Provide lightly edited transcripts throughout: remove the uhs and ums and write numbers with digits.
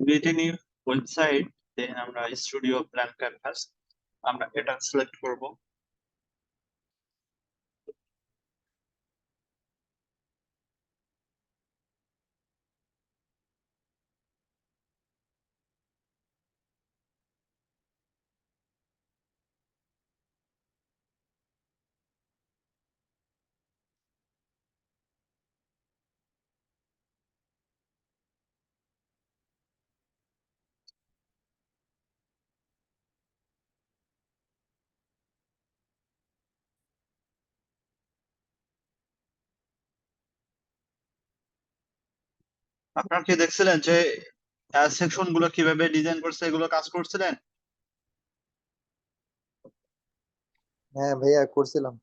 create a new website, then আমরা studio plan canvas আমরা এটা সিলেক্ট করব। আপনারা কি দেখছিলেন যে সেকশন গুলো কিভাবে ডিজাইন করছে, এগুলো কাজ করছিলেন? হ্যাঁ ভাইয়া, করছিলাম।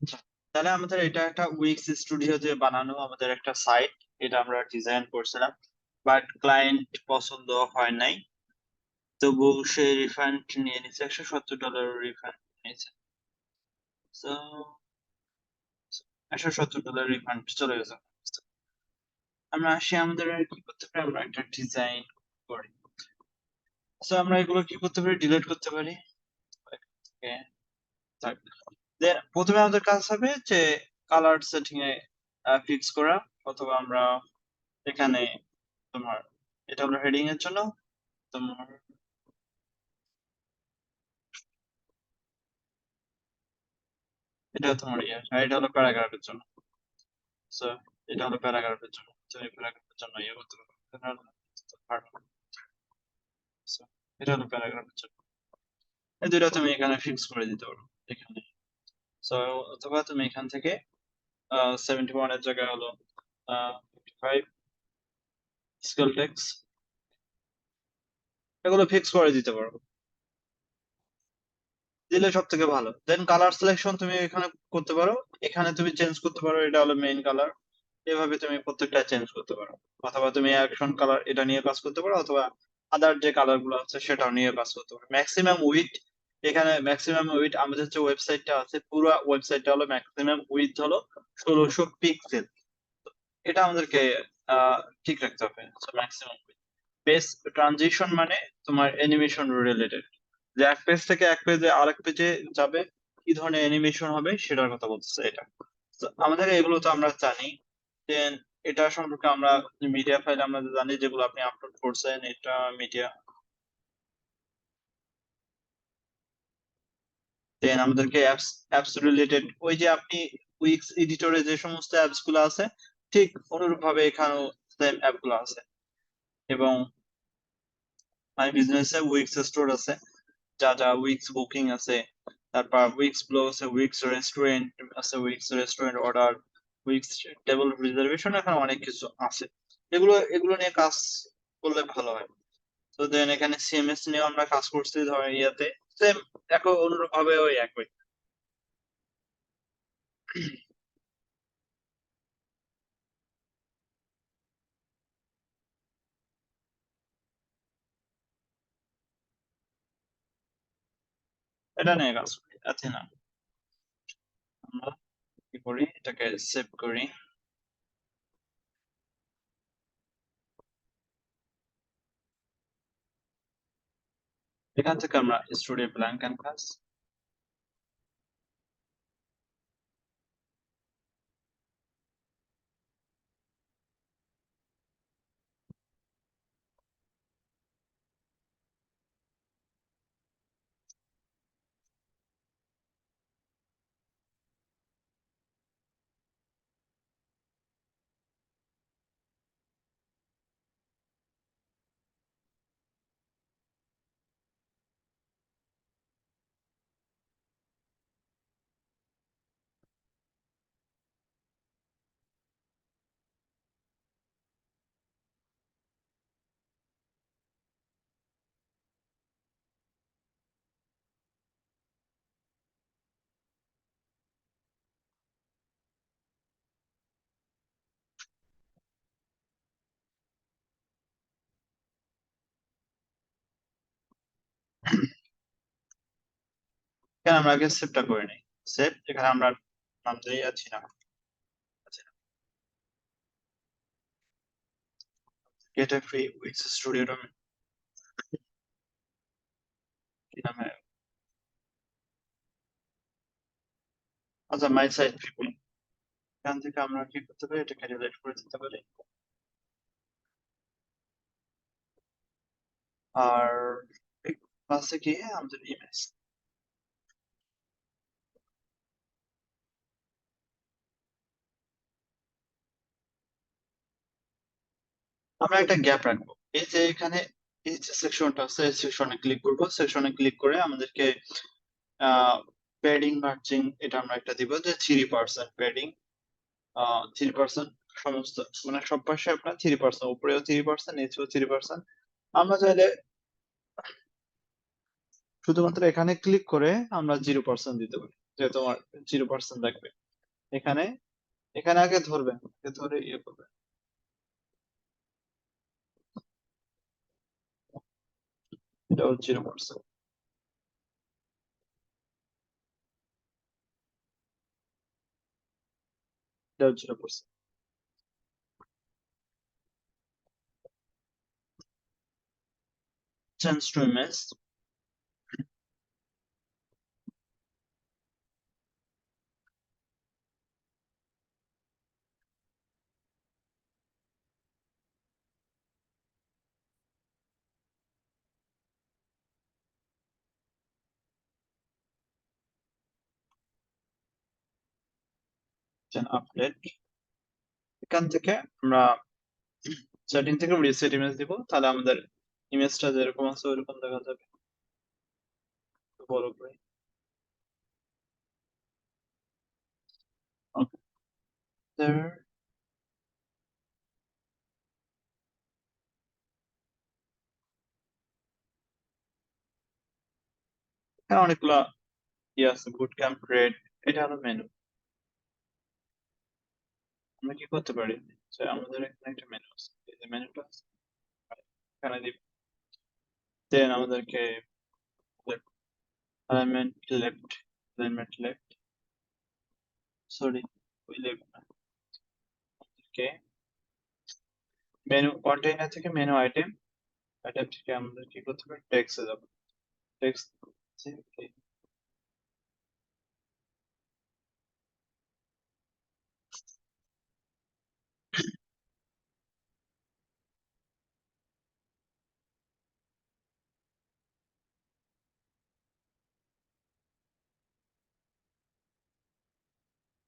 আচ্ছা, তাহলে আমাদের এটা একটা উইক্স স্টুডিও যে বানানো আমাদের একটা সাইট, এটা আমরা ডিজাইন করছিলাম, বাট ক্লায়েন্ট পছন্দ হয় নাই। তবু সে রিফান্ড নিয়ে নিচ্ছে, $170 রিফান্ড নিয়েছে। তো $170 রিফান্ড চলে গেছে। আমরা আসি আমাদের আর কি করতে পারি, আমরা একটা ডিজাইন করি। তো আমরা এগুলো কি করতে পারি, ডিলিট করতে পারি। Then প্রথমে আমাদের কাজ হবে যে কালার সেটিং এ ফিক্স করা, অথবা আমরা এখানে তোমার এটা হলো হেডিং এর জন্য, তোমার এটা তোমার ইয়ে, আর এটা হলো প্যারাগ্রাফের জন্য। সো এটা হলো প্যারাগ্রাফের জন্য, তো এই প্যারাগ্রাফের জন্য ইয়ে করতে পারবো। So, এটা হলো প্যারাগ্রাফের জন্য, এই দুইটা তুমি এখানে ফিক্স করে দিতে পারো এখানে। সো অথবা তুমি এখান থেকে 71 এর জায়গায় হলো 55 স্কেল টেক্স, এগুলো ফিক্স করে দিতে পারো, দিলে সব থেকে ভালো। দেন কালার সিলেকশন তুমি এখানে করতে পারো, এখানে তুমি চেঞ্জ করতে পারো, এটা হলো মেইন কালার, এভাবে তুমি প্রত্যেকটা চেঞ্জ করতে পারো। অথবা তুমি অ্যাকশন কালার এটা নিয়ে কাজ করতে পারো, অথবা আদার যে কালার গুলো আছে সেটাও নিয়ে কাজ করতে পারো। ম্যাক্সিমাম উইথ, এখানে ম্যাক্সিমাম উইথ আমাদের যে ওয়েবসাইটটা আছে, পুরো ওয়েবসাইটটা হলো ম্যাক্সিমাম উইথ হলো 1600 পিক্সেল। এটা আমাদেরকে ঠিক রাখতে হবে ম্যাক্সিমাম। পেজ ট্রানজিশন মানে তোমার অ্যানিমেশন রিলেটেড, যে এক পেজ থেকে এক পেজে আরেক পেজে যাবে, কি ধরনের অ্যানিমেশন হবে সেটার কথা বলতেছে এটা। তো আমাদের এগুলো তো আমরা জানি। দেন এটা সম্পর্কে আমরা মিডিয়া ফাইল আমরা জানি যেগুলো আপনি আপলোড করছেন, এটা মিডিয়া। দেন আমাদেরকে অ্যাপস অ্যাপস রিলেটেড, ওই যে আপনি উইক্স এডিটরে যে সমস্ত অ্যাপস গুলো আছে ঠিক অনুরূপ ভাবে এখানেও সেম অ্যাপ গুলো আছে। এবং মাই বিজনেসে উইক্স স্টোর আছে, যা যা উইক্স বুকিং আছে, তারপর উইক্স ব্লগ আছে, উইক্স রেস্টুরেন্ট আছে, weeks restaurant order, weeks table reservation, এখানে অনেক কিছু আছে। এগুলো এগুলো নিয়ে কাজ করলে ভালো হয়। তো দেন এখানে সিএমএস নিয়ে আমরা কাজ করছি ধরেন ইয়াতে, সেম একই অনুরূপ ভাবে ওই একই। এটা নিয়ে কাজ করি না। আমরা কি করি, এটাকে সেভ করি। এখান থেকে আমরা স্টুডিও ব্ল্যাঙ্ক ক্যানভাস, এখানে আমরা আগে সেভটা করে নিই। সেভ, এখানে আমরা নাম দিয়ে আছি না, গেট এ ফ্রি উইক্স স্টুডিও কি নামে, আচ্ছা মাই সাইট পিপল। এখান থেকে আমরা কি করতে পারি, এটাকে ডিলিট করে দিতে পারি। আর পাশে গিয়ে আমাদের ইমেজ, আমরা একটা গ্যাপ রাখবো। এই যে এখানে এই যে সেকশনটা আছে, এই সেকশনে ক্লিক করবো, সেকশনে ক্লিক করে আমাদেরকে প্যাডিং মার্জিং এটা আমরা একটা দিব যে 3% প্যাডিং, 3% সমস্ত, মানে সব পাশে আপনার 3%, উপরেও 3%, নিচেও 3%। আমরা চাইলে শুধুমাত্র এখানে ক্লিক করে আমরা 0% দিতে পারি, যে তোমার 0% লাগবে। এখানে এখানে আগে ধরবেন, আগে ধরে ইয়ে করবেন, এটাও 0%, এটাও 0%। Change to image, update. এখান থেকে আমরা সেটিং থেকে রিসেট ইমেজ দিব, তাহলে আমাদের ইমেজটা যেরকম আছে ওইরকম দেখা যাবে। একটু বড় করে, ওকে। এখানে অনেকগুলা ইয়ে আছে, বুট ক্যাম্প ক্রিয়েট, এটা হলো মেনু। আমরা কি করতে পারি, যে আমাদের এখানে একটা মেনু আছে, এই যে মেনুটা আছে, এখানে দিব। দেন আমাদেরকে alignment left, alignment left, sorry ওই লেফট না, ওকে। মেনু কন্টেইনার থেকে মেনু আইটেম, আইটেম থেকে আমরা কি করতে পারি, টেক্সটে যাব। টেক্সট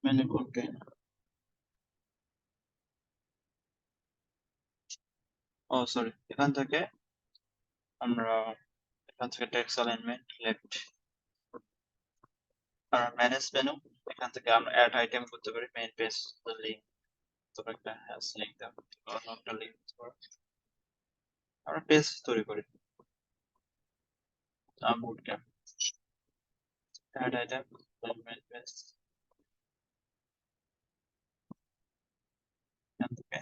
মেনু কন্টেইনার, ও সরি, আমরা এখান থেকে টেক্সট অ্যালাইনমেন্ট লেফট আর ম্যানেজ মেনু, এখান থেকে আমরা অ্যাড আইটেম করতে পারি, মেইন পেজ লিংক, তবে একটা হ্যাশ লিংক দেব, অন্য একটা লিংক আমরা পেজ তৈরি করি, boot camp add item main page, এখান থেকে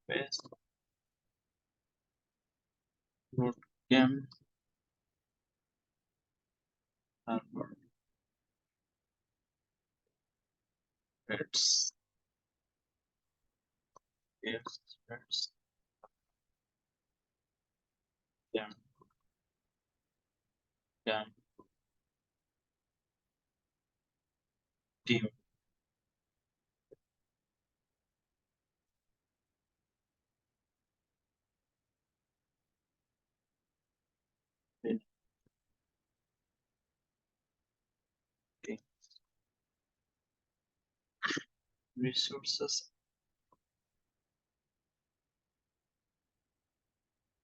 পেজ বুট ক্যাম্প, তারপর page page camp camp team, resources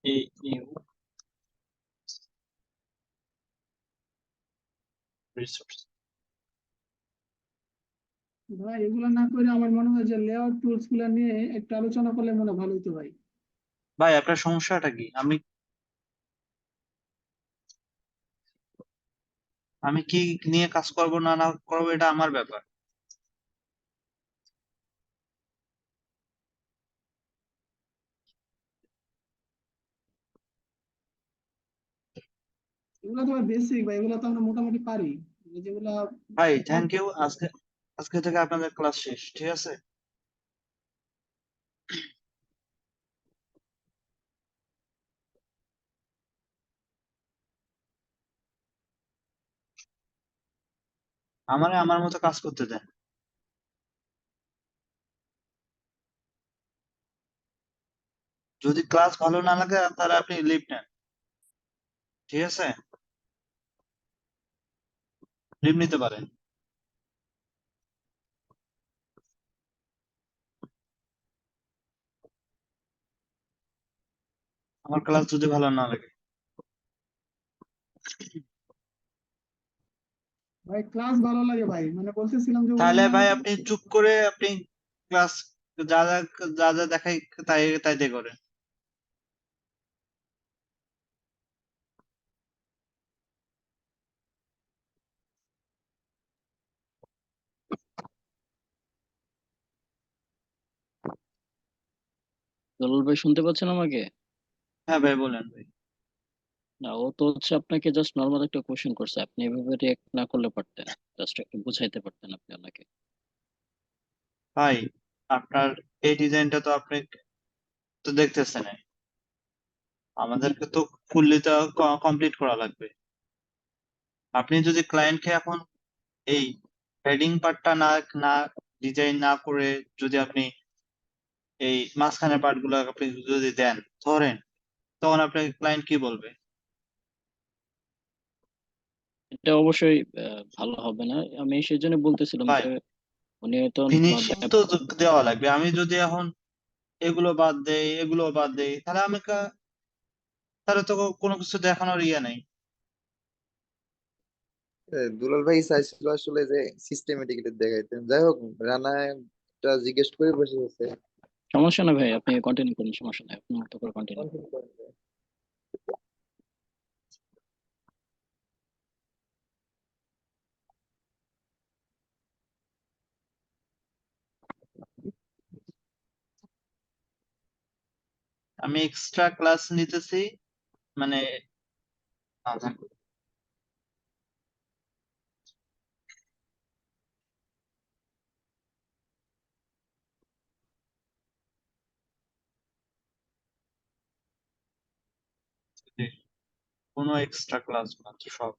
EU resource। ভাই এগুলো না করে আমার মনে হয় যে লেআউট টুলস গুলা নিয়ে একটু আলোচনা করলে মনে হয় ভালো হতো ভাই। ভাই আপনার সমস্যাটা কি? আমি কি নিয়ে কাজ করব না না করবো এটা আমার ব্যাপার। এগুলো তো বেসিক ভাই, এগুলো তো আমরা মোটামুটি পারি। যেগুলা ভাই থ্যাংক ইউ, আজকে আজকে থেকে আপনাদের ক্লাস শেষ, ঠিক আছে? আমারে আমার মতো কাজ করতে দেন, যদি ক্লাস ভালো না লাগে তাহলে আপনি লিভ নেন, ঠিক আছে? লিভ নিতে পারেন। আমার ক্লাস যদি ভালো না লাগে, ভাই ক্লাস ভালো লাগে ভাই, মানে বলতেছিলাম যে তাহলে অন্যান্য ভাই আপনি চুপ করে আপনি ক্লাস যা যা যা যা দেখাই তাই তাই দিয়ে করেন। দুলাল ভাই শুনতে পাচ্ছেন আমাকে? হ্যাঁ ভাই বলেন ভাই। না, ও তো হচ্ছে আপনাকে জাস্ট নর্মাল একটা কোশ্চেন করছে, আপনি এভাবে রিয়েক্ট না করলে পারতেন, জাস্ট একটু বুঝাইতে পারতেন আপনি ওনাকে। ভাই আপনার এই ডিজাইনটা তো আপনি তো দেখতেছেন, আমাদেরকে তো ফুললি তো কমপ্লিট করা লাগবে। আপনি যদি ক্লায়েন্টকে এখন এই হেডিং পার্টটা না না ডিজাইন না করে যদি আপনি এই মাঝখানের পার্ট গুলো আপনি যদি দেন ধরেন, তখন আপনাকে ক্লায়েন্ট কি বলবে? এটা অবশ্যই ভালো হবে না, আমি সেই জন্য বলতেছিলাম ভাই যে উনি হয়তো ফিনিশিং তো দেওয়া লাগবে। আমি যদি এখন এগুলো বাদ দেই এগুলো বাদ দেই তাহলে তাহলে তো কোনো কিছু দেখানোর ইয়ে নেই। দুলাল ভাই চাইছিল আসলে যে সিস্টেমেটিক এটা দেখাইতেন। যাই হোক, রানা একটা জিজ্ঞেস করে বসে গেছে। সমস্যা না ভাই, আপনি কন্টিনিউ করুন, সমস্যা নাই, আপনি মতো করে কন্টিনিউ। Continue করেন ভাই। আমি এক্সট্রা ক্লাস নিতেছি, মানে আচ্ছা, কোনো এক্সট্রা ক্লাস বাদ সব।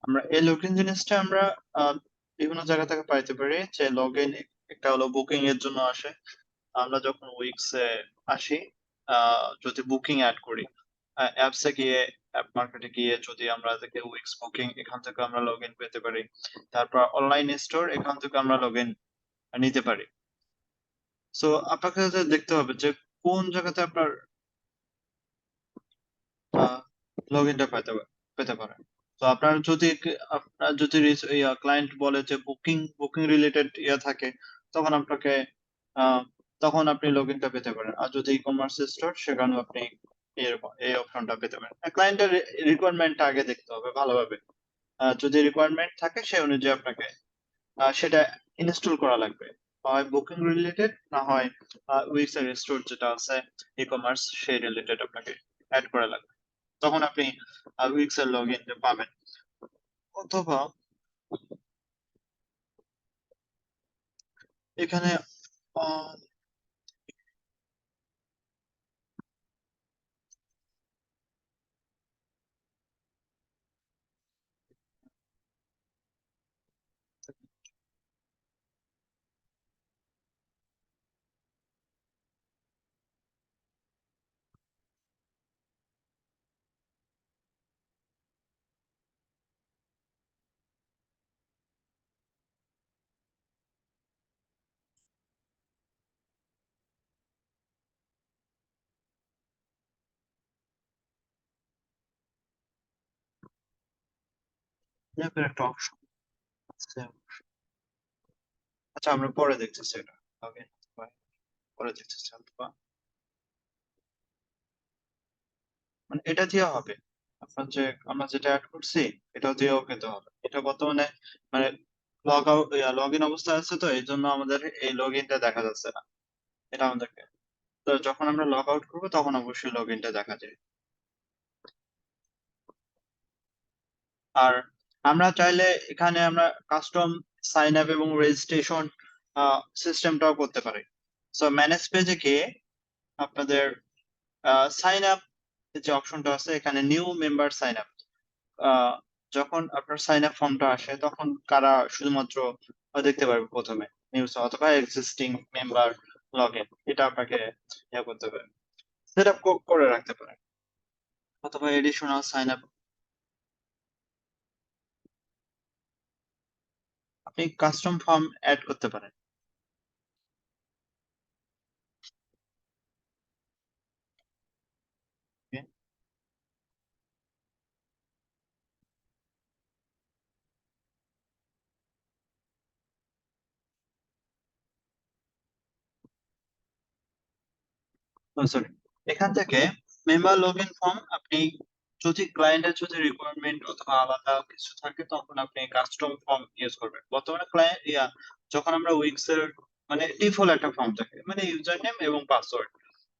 আমরা এই লগইন জিনিসটা আমরা বিভিন্ন জায়গা থেকে পাইতে পারি। যে লগইন একটা হলো বুকিং এর জন্য আসে। আমরা যখন উইক্স এ আসি, যদি বুকিং অ্যাড করি, অ্যাপস এ গিয়ে অ্যাপ মার্কেটে গিয়ে যদি আমরা দেখি উইক্স বুকিং, এখান থেকে আমরা লগইন পেতে পারি। তারপর অনলাইন স্টোর, এখান থেকে আমরা লগইন নিতে পারি। সো আপনাকে যে দেখতে হবে যে কোন জায়গাতে আপনার লগইনটা পেতে পারেন। তো আপনার যদি ক্লায়েন্ট বলে যে বুকিং রিলেটেড থাকে, তখন আপনাকে আহ, তখন আপনি লগইনটা পেতে পারেন। আর যদি ই কমার্স স্টোর, সেখানেও আপনি এই অপশনটা পেতে পারেন। ক্লায়েন্টের রিকোয়ারমেন্টটা আগে দেখতে হবে ভালোভাবে। যদি রিকোয়ারমেন্ট থাকে সেই অনুযায়ী আপনাকে সেটা ইনস্টল করা লাগবে। হয় বুকিং রিলেটেড, না হয় উইক্স এর স্টোর যেটা আছে ই কমার্স, সেই রিলেটেড আপনাকে অ্যাড করা লাগবে। তখন আপনি উইক্স এর লগ ইনটা পাবেন। অথবা এখানে আহ, এরকম একটা অপশন আছে। আচ্ছা, আমরা পরে দেখতেছি এটা। ওকে, পরে দেখতেছি। অথবা মানে এটা দিয়ে হবে, আপনার যে আমরা যেটা অ্যাড করছি এটা দিয়েও পেতে হবে। এটা বর্তমানে মানে লগ ইন অবস্থায় আছে, তো এই জন্য আমাদের এই লগ ইনটা দেখা যাচ্ছে না। এটা আমাদেরকে, তো যখন আমরা লগ আউট করবো তখন অবশ্যই লগ ইনটা দেখা যায়। আর আমরা চাইলে এখানে আমরা কাস্টম সাইন আপ এবং রেজিস্ট্রেশন সিস্টেমটাও করতে পারি। সো ম্যানেজ পেজে গিয়ে আপনাদের সাইন আপ যে অপশনটা আছে, এখানে নিউ মেম্বার সাইন আপ, যখন আপনার সাইন আপ ফর্মটা আসে তখন কারা শুধুমাত্র দেখতে পারবে প্রথমে, নিউজ অথবা এক্সিস্টিং মেম্বার লগ ইন, এটা আপনাকে করতে হবে, সেট আপ করে রাখতে পারেন। অথবা এডিশনাল সাইন আপ আপনি কাস্টম ফর্ম অ্যাড করতে পারেন। সরি, এখান থেকে মেম্বার লগ ইন ফর্ম আপনি যদি ক্লায়েন্টের যদি রিকোয়ারমেন্ট অথবা আলাদা কিছু থাকে, তখন আপনি কাস্টম ফর্ম ইউজ করবেন। বর্তমানে ক্লায়েন্ট যখন আমরা উইক্স এর মানে ডিফল্ট একটা ফর্ম থাকে, মানে ইউজার নেম এবং পাসওয়ার্ড,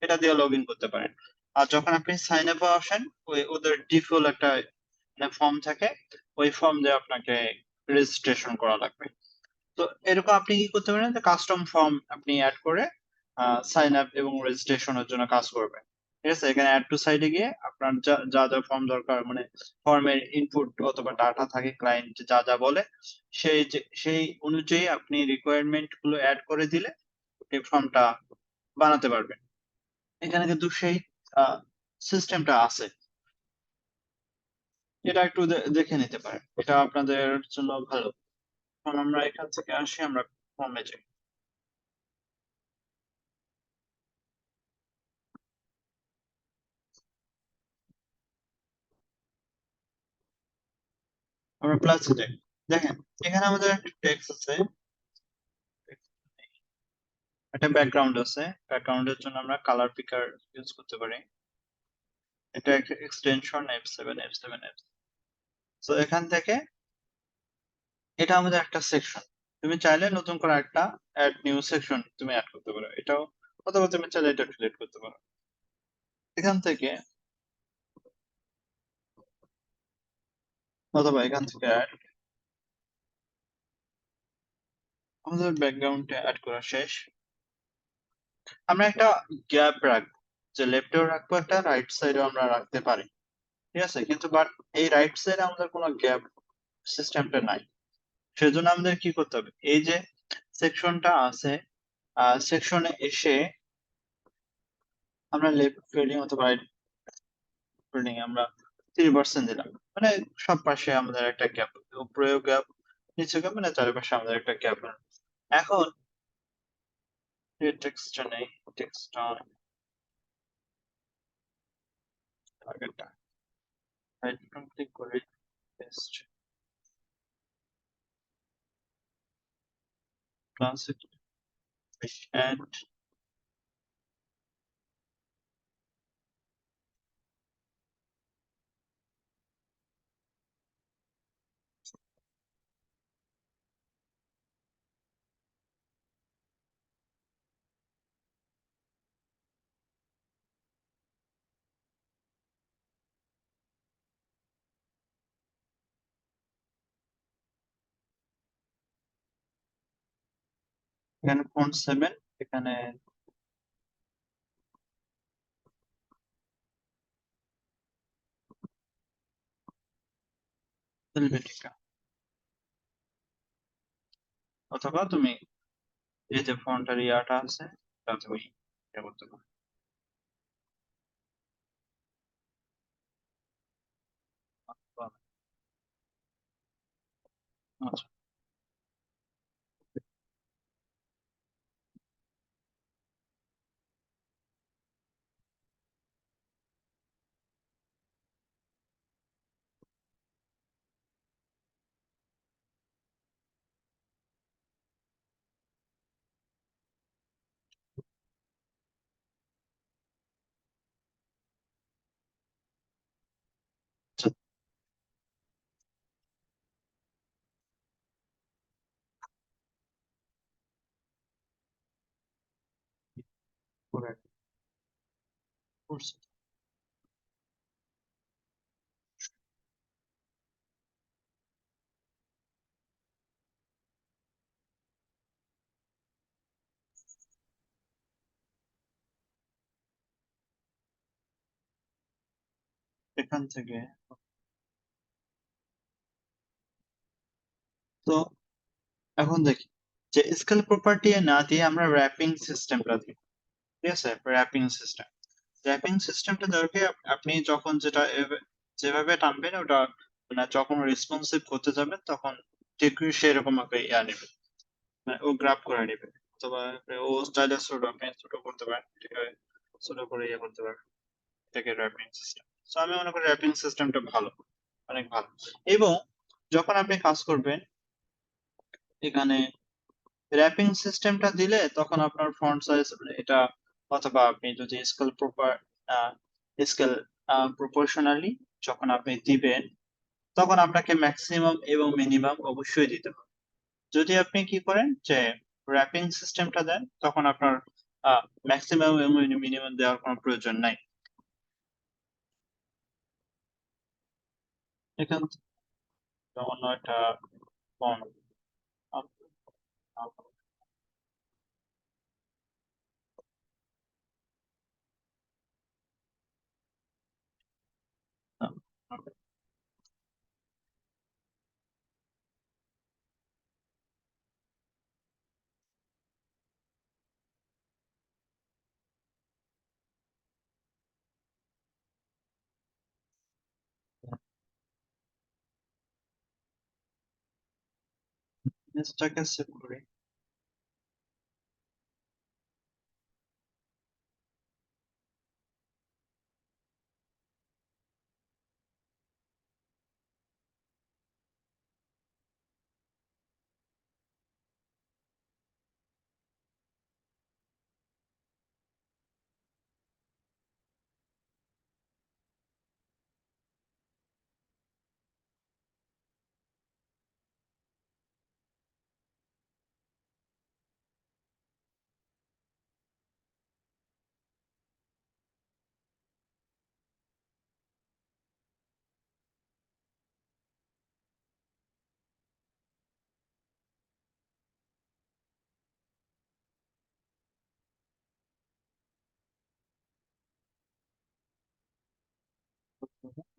এটা দিয়ে লগ ইন করতে পারেন। আর যখন আপনি সাইন আপ আসেন, ওদের ডিফল্ট একটা ফর্ম থাকে, ওই ফর্ম দিয়ে আপনাকে রেজিস্ট্রেশন করা লাগবে। তো এরকম আপনি কি করতে পারেন, কাস্টম ফর্ম আপনি অ্যাড করে সাইন আপ এবং রেজিস্ট্রেশনের জন্য কাজ করবে। ঠিক আছে, এখানে অ্যাড টু সাইডে গিয়ে আপনার যা যা যা ফর্ম দরকার, মানে ফর্মের ইনপুট অথবা ডাটা থাকে, ক্লায়েন্ট যা যা বলে সেই অনুযায়ী আপনি রিকোয়ারমেন্ট গুলো অ্যাড করে দিলে এই ফর্মটা বানাতে পারবেন। এখানে কিন্তু সেই সিস্টেমটা আছে, এটা একটু দেখে নিতে পারেন, এটা আপনাদের জন্য ভালো। এখন আমরা এখান থেকে আসি, আমরা ফর্মে যাই। আমরা প্লাসে যাই। দেখেন এখানে আমাদের একটা টেক্সট আছে, একটা ব্যাকগ্রাউন্ড আছে। ব্যাকগ্রাউন্ডের জন্য আমরা কালার পিকার ইউজ করতে পারি। এটা একটা এক্সটেনশন F7. তো এখান থেকে এটা আমাদের একটা সেকশন। তুমি চাইলে নতুন করে একটা অ্যাড নিউ সেকশন তুমি অ্যাড করতে পারো এটাও, অথবা তুমি চাইলে এটা ডিলিট করতে পারো। এখান থেকে অথবা এখান থেকে অ্যাড, আমাদের ব্যাকগ্রাউন্ডে অ্যাড করা শেষ। আমরা একটা গ্যাপ রাখবো, যে লেফটেও রাখবো একটা, রাইট সাইডেও আমরা রাখতে পারি, ঠিক আছে, কিন্তু বাট এই রাইট সাইডে আমাদের কোনো গ্যাপ সিস্টেমটা নাই। সেজন্য আমাদের কি করতে হবে, এই যে সেকশনটা আছে, সেকশনে এসে আমরা লেফট ফিল্ডিং অথবা রাইট ফিল্ডিং আমরা 3% দিলাম, মানে সব পাশে আমাদের একটা গ্যাপ, উপরেও গ্যাপ নিচে গ্যাপ, মানে চারিপাশে আমাদের একটা গ্যাপ। এখন এই টেক্সটটা নেই, টেক্সটটা আগেরটা রাইট বাটন ক্লিক করে পেস্ট ক্লাসিক অ্যাড। এখানে ফন্ট 7, এখানে হেলভেটিকা, অথবা তুমি এই যে ফন্টের ইয়াটা আছে তা তুমি এটা করতে পারো। আচ্ছা, আচ্ছা, করে করছি। এখান থেকে তো এখন দেখি যে স্কেল প্রপার্টি না দিয়ে আমরা র্যাপিং সিস্টেমটা দিই, ঠিক আছে, র্যাপিং সিস্টেমটা দেওয়াকে আপনি যখন যেভাবে টানবেন ওটা, মানে যখন রেসপন্সিভ করতে যাবেন তখন ঠিক সেরকম ভাবে ইয়া নেবে, মানে ও গ্রাফ করে নেবে, অথবা ও স্টাইলে ছোট, আপনি ছোট করতে পারেন, এটাকে ছোট করে ইয়ে করতে পারেন, এটাকে র্যাপিং সিস্টেম। তো আমি মনে করি র্যাপিং সিস্টেমটা ভালো, অনেক ভালো। এবং যখন আপনি কাজ করবেন এখানে র্যাপিং সিস্টেমটা দিলে তখন আপনার ফন্ট সাইজ এটা, অথবা আপনি যদি স্কেল প্রপোর্শনালি যখন আপনি দিবেন তখন আপনাকে ম্যাক্সিমাম এবং মিনিমাম অবশ্যই দিতে হবে। যদি আপনি কি করেন যে র্যাপিং সিস্টেমটা দেন তখন আপনার ম্যাক্সিমাম এবং মিনিমাম দেওয়ার কোনো প্রয়োজন নাই। এখান থেকে অন্য একটা ফন্ট ইমেজটাকে সেভ করি।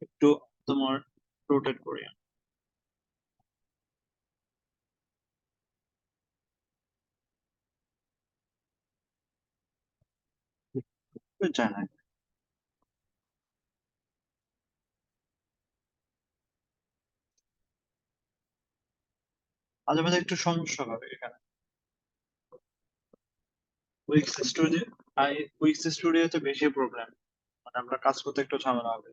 একটু তোমার রোটেট করি। যায় না, মাঝে মাঝে একটু সমস্যা হবে এখানে। উইক্স স্টুডিও, উইক্স স্টুডিওতে বেশি প্রবলেম, মানে আমরা কাজ করতে একটু ঝামেলা হবে।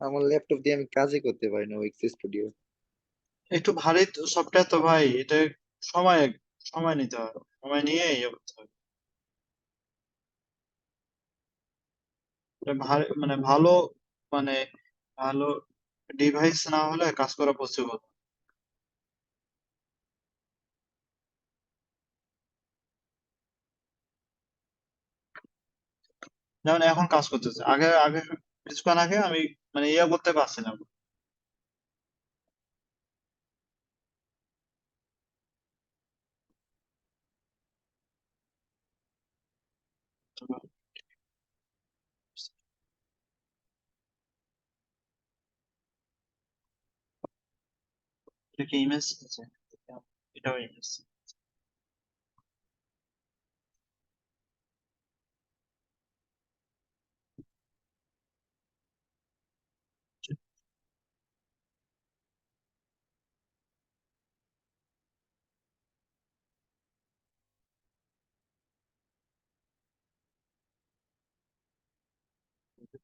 আমার ল্যাপটপ দিয়ে আমি কাজই করতে পারি না উইক্স স্টুডিও। একটু ভারী সফটওয়্যার তো ভাই, এটা সময় সময় নিতে হবে, সময় নিয়ে ইয়ে করতে হবে। এটা ভারী মানে ভালো, মানে ভালো ডিভাইস না হলে কাজ করা পসিবল। যেমন এখন কাজ করতেছে, আগে আগে কিছুক্ষণ আগে আমি মানে ইয়ে করতে পারছিলাম। এটা কি ইমেজ আছে? এটাও ইমেজ।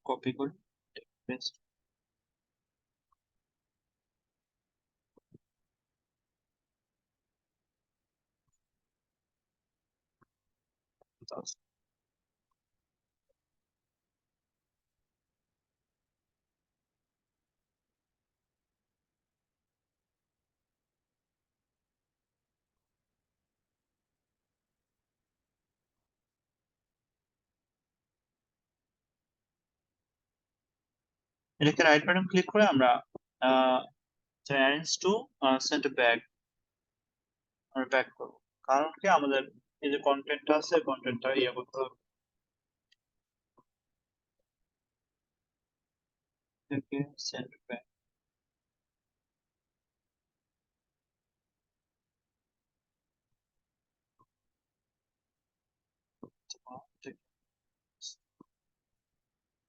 কপি করি, পেস্ট। এটাকে রাইট বাটন ক্লিক করে আমরা অ্যারেঞ্জ টু সেন্টার ব্যাক আমরা ব্যাক করবো। কারণ কি আমাদের এই যে কন্টেন্টটা আছে, কন্টেন্টটা ইয়ে করতে হবে। Center back,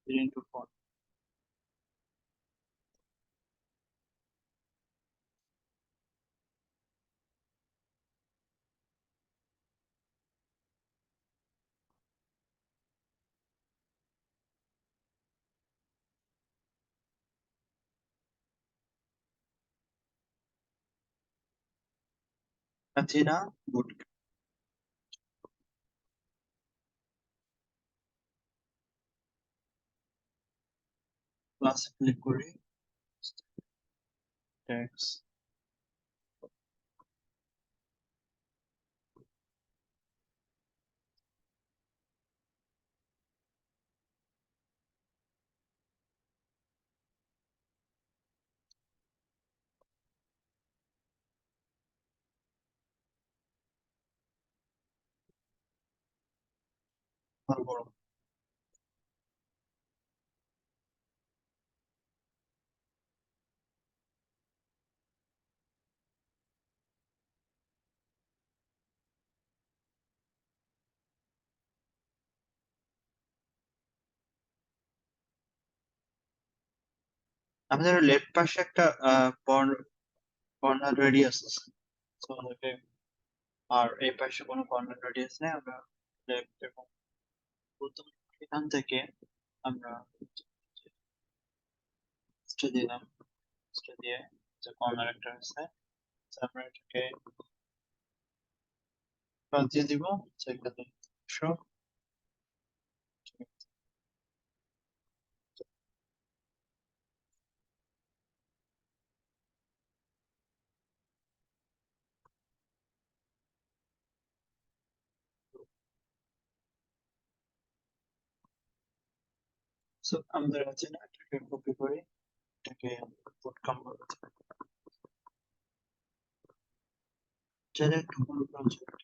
into phone. আথিনা বুট ক্লাস ক্লিক করি, ট্যাক্স ভালো বড়। আমাদের লেফট পাশে একটা কর্নার রেডিয়াস আছে, তো আমাদেরকে আর এই পাশে কোনো কর্নার রেডিয়াস নেই, আমরা লেফট এবং প্রথম এখান থেকে আমরা দিলাম, দিয়ে যে কর্নার একটা আছে, আমরা এটাকে দিয়ে দিব সেখানে 100। সো আমাদের আছে না, এটাকে কপি করে এটাকে পুট কনভার্ট চাইলে একটু বড় প্রজেক্ট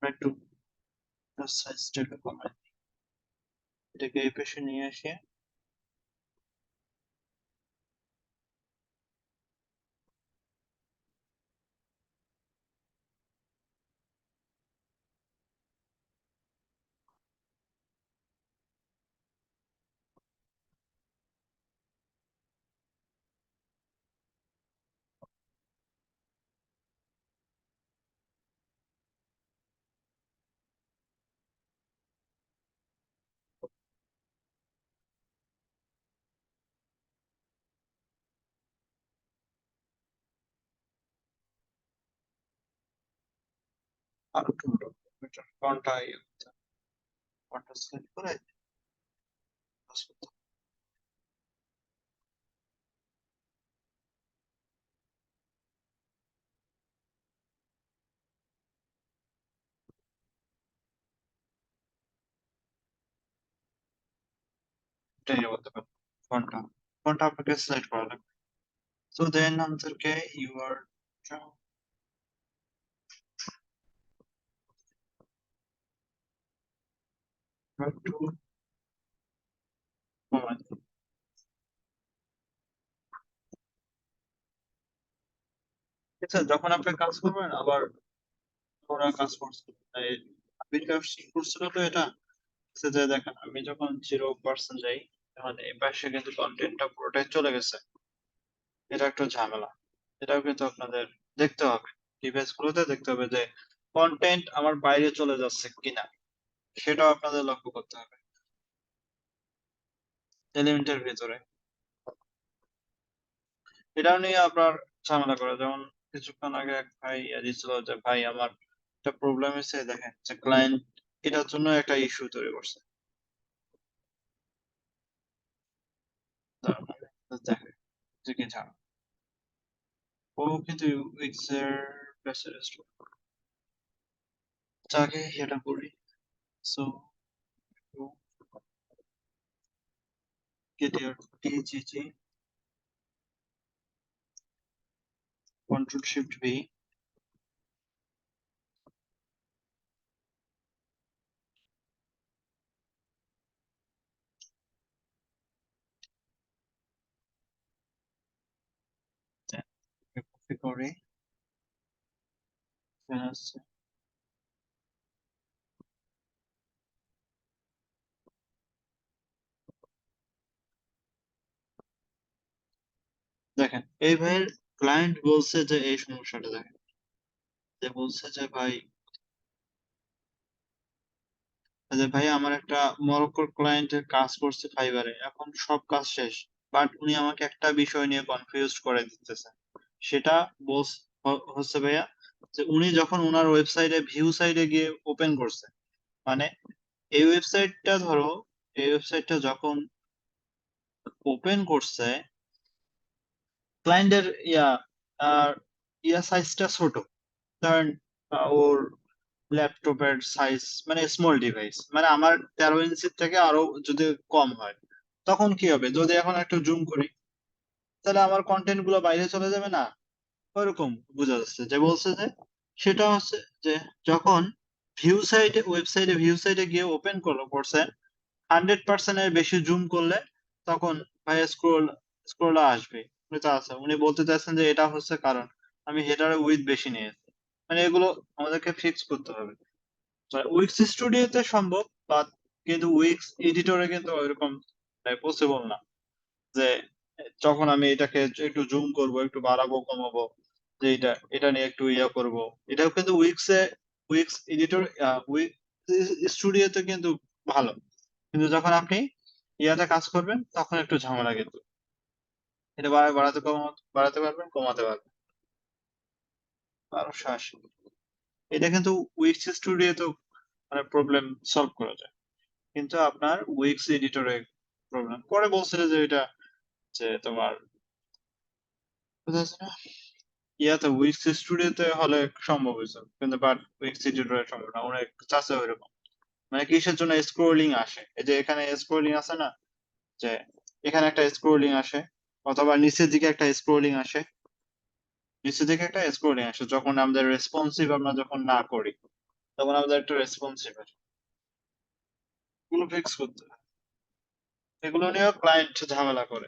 একটু সাইজটাকে কমাই, এটাকে এই পাশে নিয়ে আসি। আর একটু ফন্টটা সিলেক্ট করে pass করতে হবে। এটাই বলতে পারবো ফন্টটা আপনাকে সিলেক্ট করা লাগবে। সো দেন আমাদেরকে ইউআর একটু কমাই দিই। ঠিক আছে, যখন আপনি কাজ করবেন আবার ওরা কাজ করছে, আমি কাজ করছিল তো এটা হচ্ছে যে দেখেন আমি যখন 0% যাই তখন এই পাশে কিন্তু কন্টেন্টটা পুরোটাই চলে গেছে, এটা একটু ঝামেলা। এটাও কিন্তু আপনাদের দেখতে হবে, ডিভাইস গুলোতে দেখতে হবে যে কন্টেন্ট আমার বাইরে চলে যাচ্ছে কিনা, সেটাও আপনাদের লক্ষ্য করতে হবে এলিমেন্টের ভিতরে। এটাও নিয়ে আপনার ঝামেলা করে, যেমন কিছুক্ষণ আগে এক ভাই দিছিল যে ভাই আমার একটা প্রবলেম হয়েছে, দেখেন যে ক্লায়েন্ট এটার জন্য একটা ইস্যু তৈরি করছে। তার মানে দেখেন যে কি ঝামেলা, ও কিন্তু উইক্স এর স্পেশালিস্ট। আগে এটা করি, so get your TGG, Control Shift V, copy করে এখানে আসছে। দেখেন এই ভাইয়ের ক্লায়েন্ট বলছে যে এই সমস্যাটা, দেখেন যে বলছে যে ভাই আমার একটা মরক্কোর ক্লায়েন্টের কাজ করছে ফাইবারে, এখন সব কাজ শেষ, বাট উনি আমাকে একটা বিষয় নিয়ে কনফিউজ করে দিতেছে। সেটা হচ্ছে ভাইয়া যে উনি যখন ওনার ওয়েবসাইটে ভিউ সাইডে গিয়ে ওপেন করছে, মানে এই ওয়েবসাইটটা ধরো, এই ওয়েবসাইটটা যখন ওপেন করছে ক্লায়েন্টের সাইজটা ছোট, ধরেন ওর ল্যাপটপের সাইজ মানে স্মল ডিভাইস, মানে আমার 13 ইঞ্চির থেকে আরো যদি কম হয়, তখন কি হবে? যদি এখন একটু জুম করি তাহলে আমার কন্টেন্ট গুলো বাইরে চলে যাবে না? ওইরকম বোঝা যাচ্ছে যে বলছে যে সেটা হচ্ছে যে যখন ভিউ সাইডে গিয়ে ওপেন করছে 100% এর বেশি জুম করলে তখন ভাই স্ক্রোলটা আসবে, এটা আছে। উনি বলতে চাচ্ছেন যে এটা হচ্ছে কারণ আমি হেডারে উইডথ বেশি নিয়েছি, মানে এগুলো আমাদেরকে ফিক্স করতে হবে। উইক্স স্টুডিওতে সম্ভব, বাট কিন্তু উইক্স এডিটরে কিন্তু ওইরকম পসিবল না যে যখন আমি এটাকে একটু জুম করব, একটু বাড়াবো কমাবো, যে এটা নিয়ে একটু করব, এটাও কিন্তু উইক্স এডিটর স্টুডিওতে কিন্তু ভালো, কিন্তু যখন আপনি কাজ করবেন তখন একটু ঝামেলা, কিন্তু এটা বাড়াতে পারবেন, কমাতে পারবেন 1280। এটা কিন্তু উইক্স স্টুডিওতে মানে প্রবলেম সলভ করা যায়, কিন্তু আপনার উইক্স এডিটরে প্রবলেম। পরে বলছিল যে এটা যে তোমার কোথায় আছে না, উইক্স স্টুডিওতে হলে সম্ভব হয়েছে, কিন্তু বাট উইক্স এডিটরে সম্ভব না, অনেক চাষে ওইরকম। মানে কিসের জন্য স্ক্রোলিং আসে, এই যে এখানে স্ক্রোলিং আছে না, যে এখানে একটা স্ক্রোলিং আসে, অথবা নিচের দিকে একটা স্ক্রোলিং আসে, যখন আমাদের রেসপন্সিভ আমরা যখন না করি তখন আমাদের একটা রেসপন্সিভ আসে, এগুলো ফিক্স করতে হয়। এগুলো নিয়েও ক্লায়েন্ট ঝামেলা করে।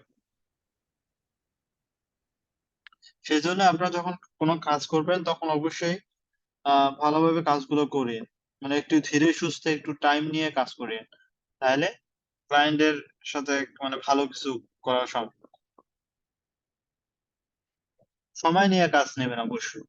সেই জন্য আপনারা যখন কোনো কাজ করবেন তখন অবশ্যই ভালোভাবে কাজগুলো করিয়ে, মানে একটু ধীরে সুস্থে একটু টাইম নিয়ে কাজ করিয়ে, তাহলে ক্লায়েন্টের সাথে মানে ভালো কিছু করা সম্ভব। সময় নিয়ে কাজ নেবেন অবশ্যই।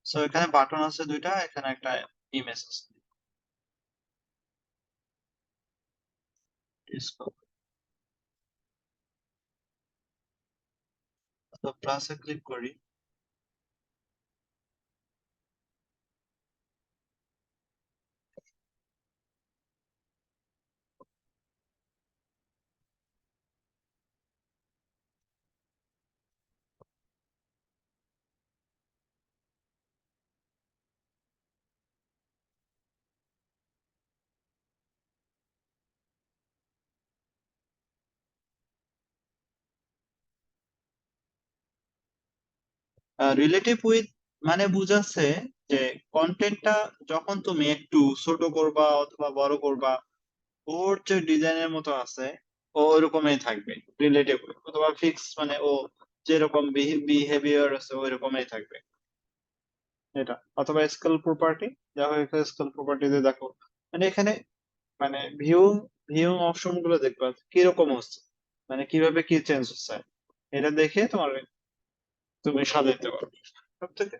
সো এখানে বাটন আছে দুইটা, এখানে একটা ইমেজ আছে, তো প্লাসে ক্লিক করি। রিলেটিভ উইথ মানে বুঝাচ্ছে যে কন্টেন্টটা যখন তুমি একটু ছোট করবা অথবা বড় করবা, ওর যে ডিজাইনের মতো আছে ও ওইরকমই থাকবে রিলেটিভ, অথবা ফিক্স মানে ও যেরকম বিহেভিয়ার আছে ওইরকমই থাকবে এটা। অথবা স্কেল প্রপার্টি, দেখো এখানে স্কেল প্রপার্টিতে দেখো, মানে এখানে মানে ভিউ অপশন গুলো দেখবা কিরকম হচ্ছে, মানে কিভাবে কি চেঞ্জ হচ্ছে, এটা দেখে তুমি সাজাইতে পারবে। সব থেকে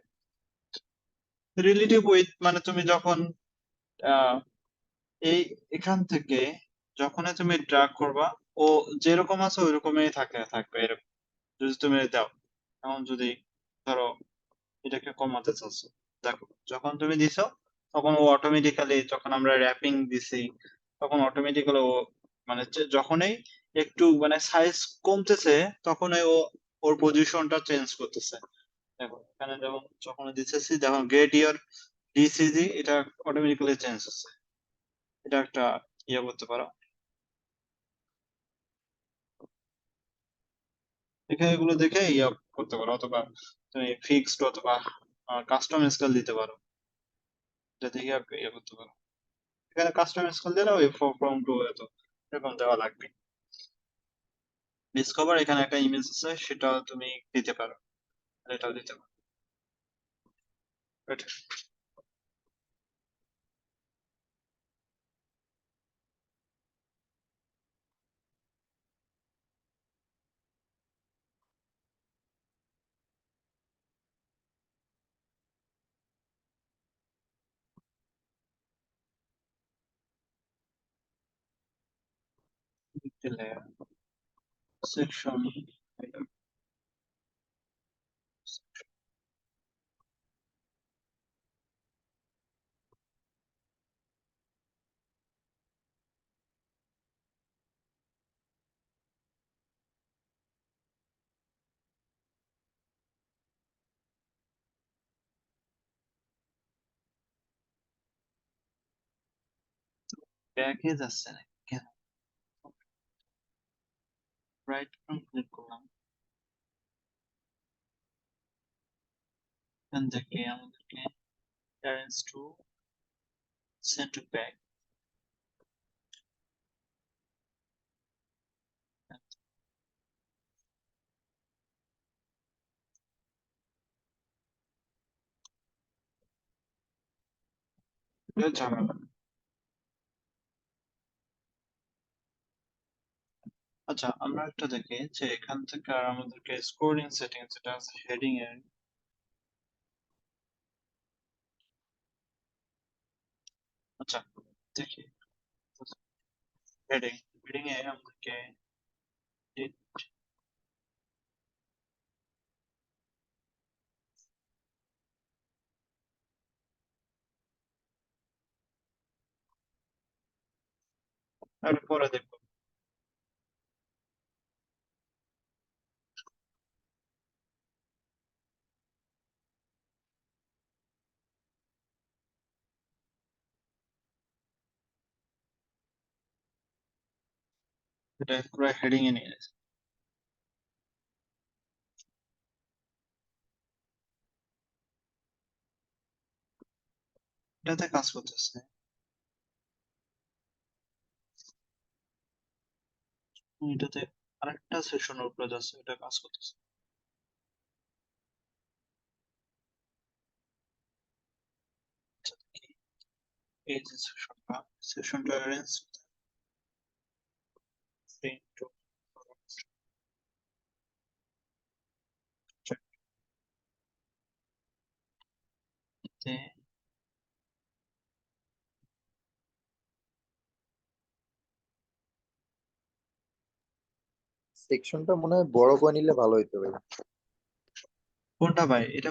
রিলেটিভ উইথ মানে তুমি যখন আহ, এই এখান থেকে যখনই তুমি ড্রাগ করবা, ও যেরকম আছে ওইরকমই থাকবে এরকম। যদি তুমি দাও, এখন যদি ধরো এটাকে কমাতে চাচ্ছো, দেখো যখন তুমি দিছো তখন ও অটোমেটিক্যালি, যখন আমরা র্যাপিং দিছি তখন অটোমেটিক্যালি ও মানে যখনই একটু মানে সাইজ কমতেছে তখনই ও ওর পজিশনটা চেঞ্জ করতেছে। দেখো এখানে যখন দিতেছি, যখন গেট ইয়ার ডিসিজি, এটা অটোমেটিক্যালি চেঞ্জ হচ্ছে। এটা একটা করতে পারো, এখানে এগুলো দেখে করতে পারো, অথবা তুমি ফিক্সড অথবা কাস্টম স্কেল দিতে পারো, এটা দেখে করতে পারো। এখানে কাস্টম স্কেল দিলে ওই ফ্রম টু এত এরকম দেওয়া লাগবে। ডিসকভার এখানে একটা ইমেজ আছে, সেটা তুমি দিতে পারো, এটাও দিতে পারো। এটা layer section header ব্যাকে যাচ্ছে না কেন? রাইট ক্লিক করলাম, এখান থেকে আমাদেরকে arrange to send to back এটা ঝামেলা। আচ্ছা, আমরা একটা দেখি যে এখান থেকে আর আমাদেরকে স্ক্রোলিং সেটিংস যেটা আছে হেডিং এর, আচ্ছা দেখি হেডিং এ আমাদেরকে আর পরে দেখবো। এটা পুরো হেডিং এ নিয়ে গেছে, এটাতে কাজ করতেছে। এটাতে আরেকটা সেশনের উপরে যাচ্ছে, এটা কাজ করতেছে। আচ্ছা দেখি এই যে সেশনটা অ্যারেঞ্জ to তে সেকশনটা মনে হয় বড় করে নিলে ভালো হইতো ভাই। কোনটা ভাই? এটা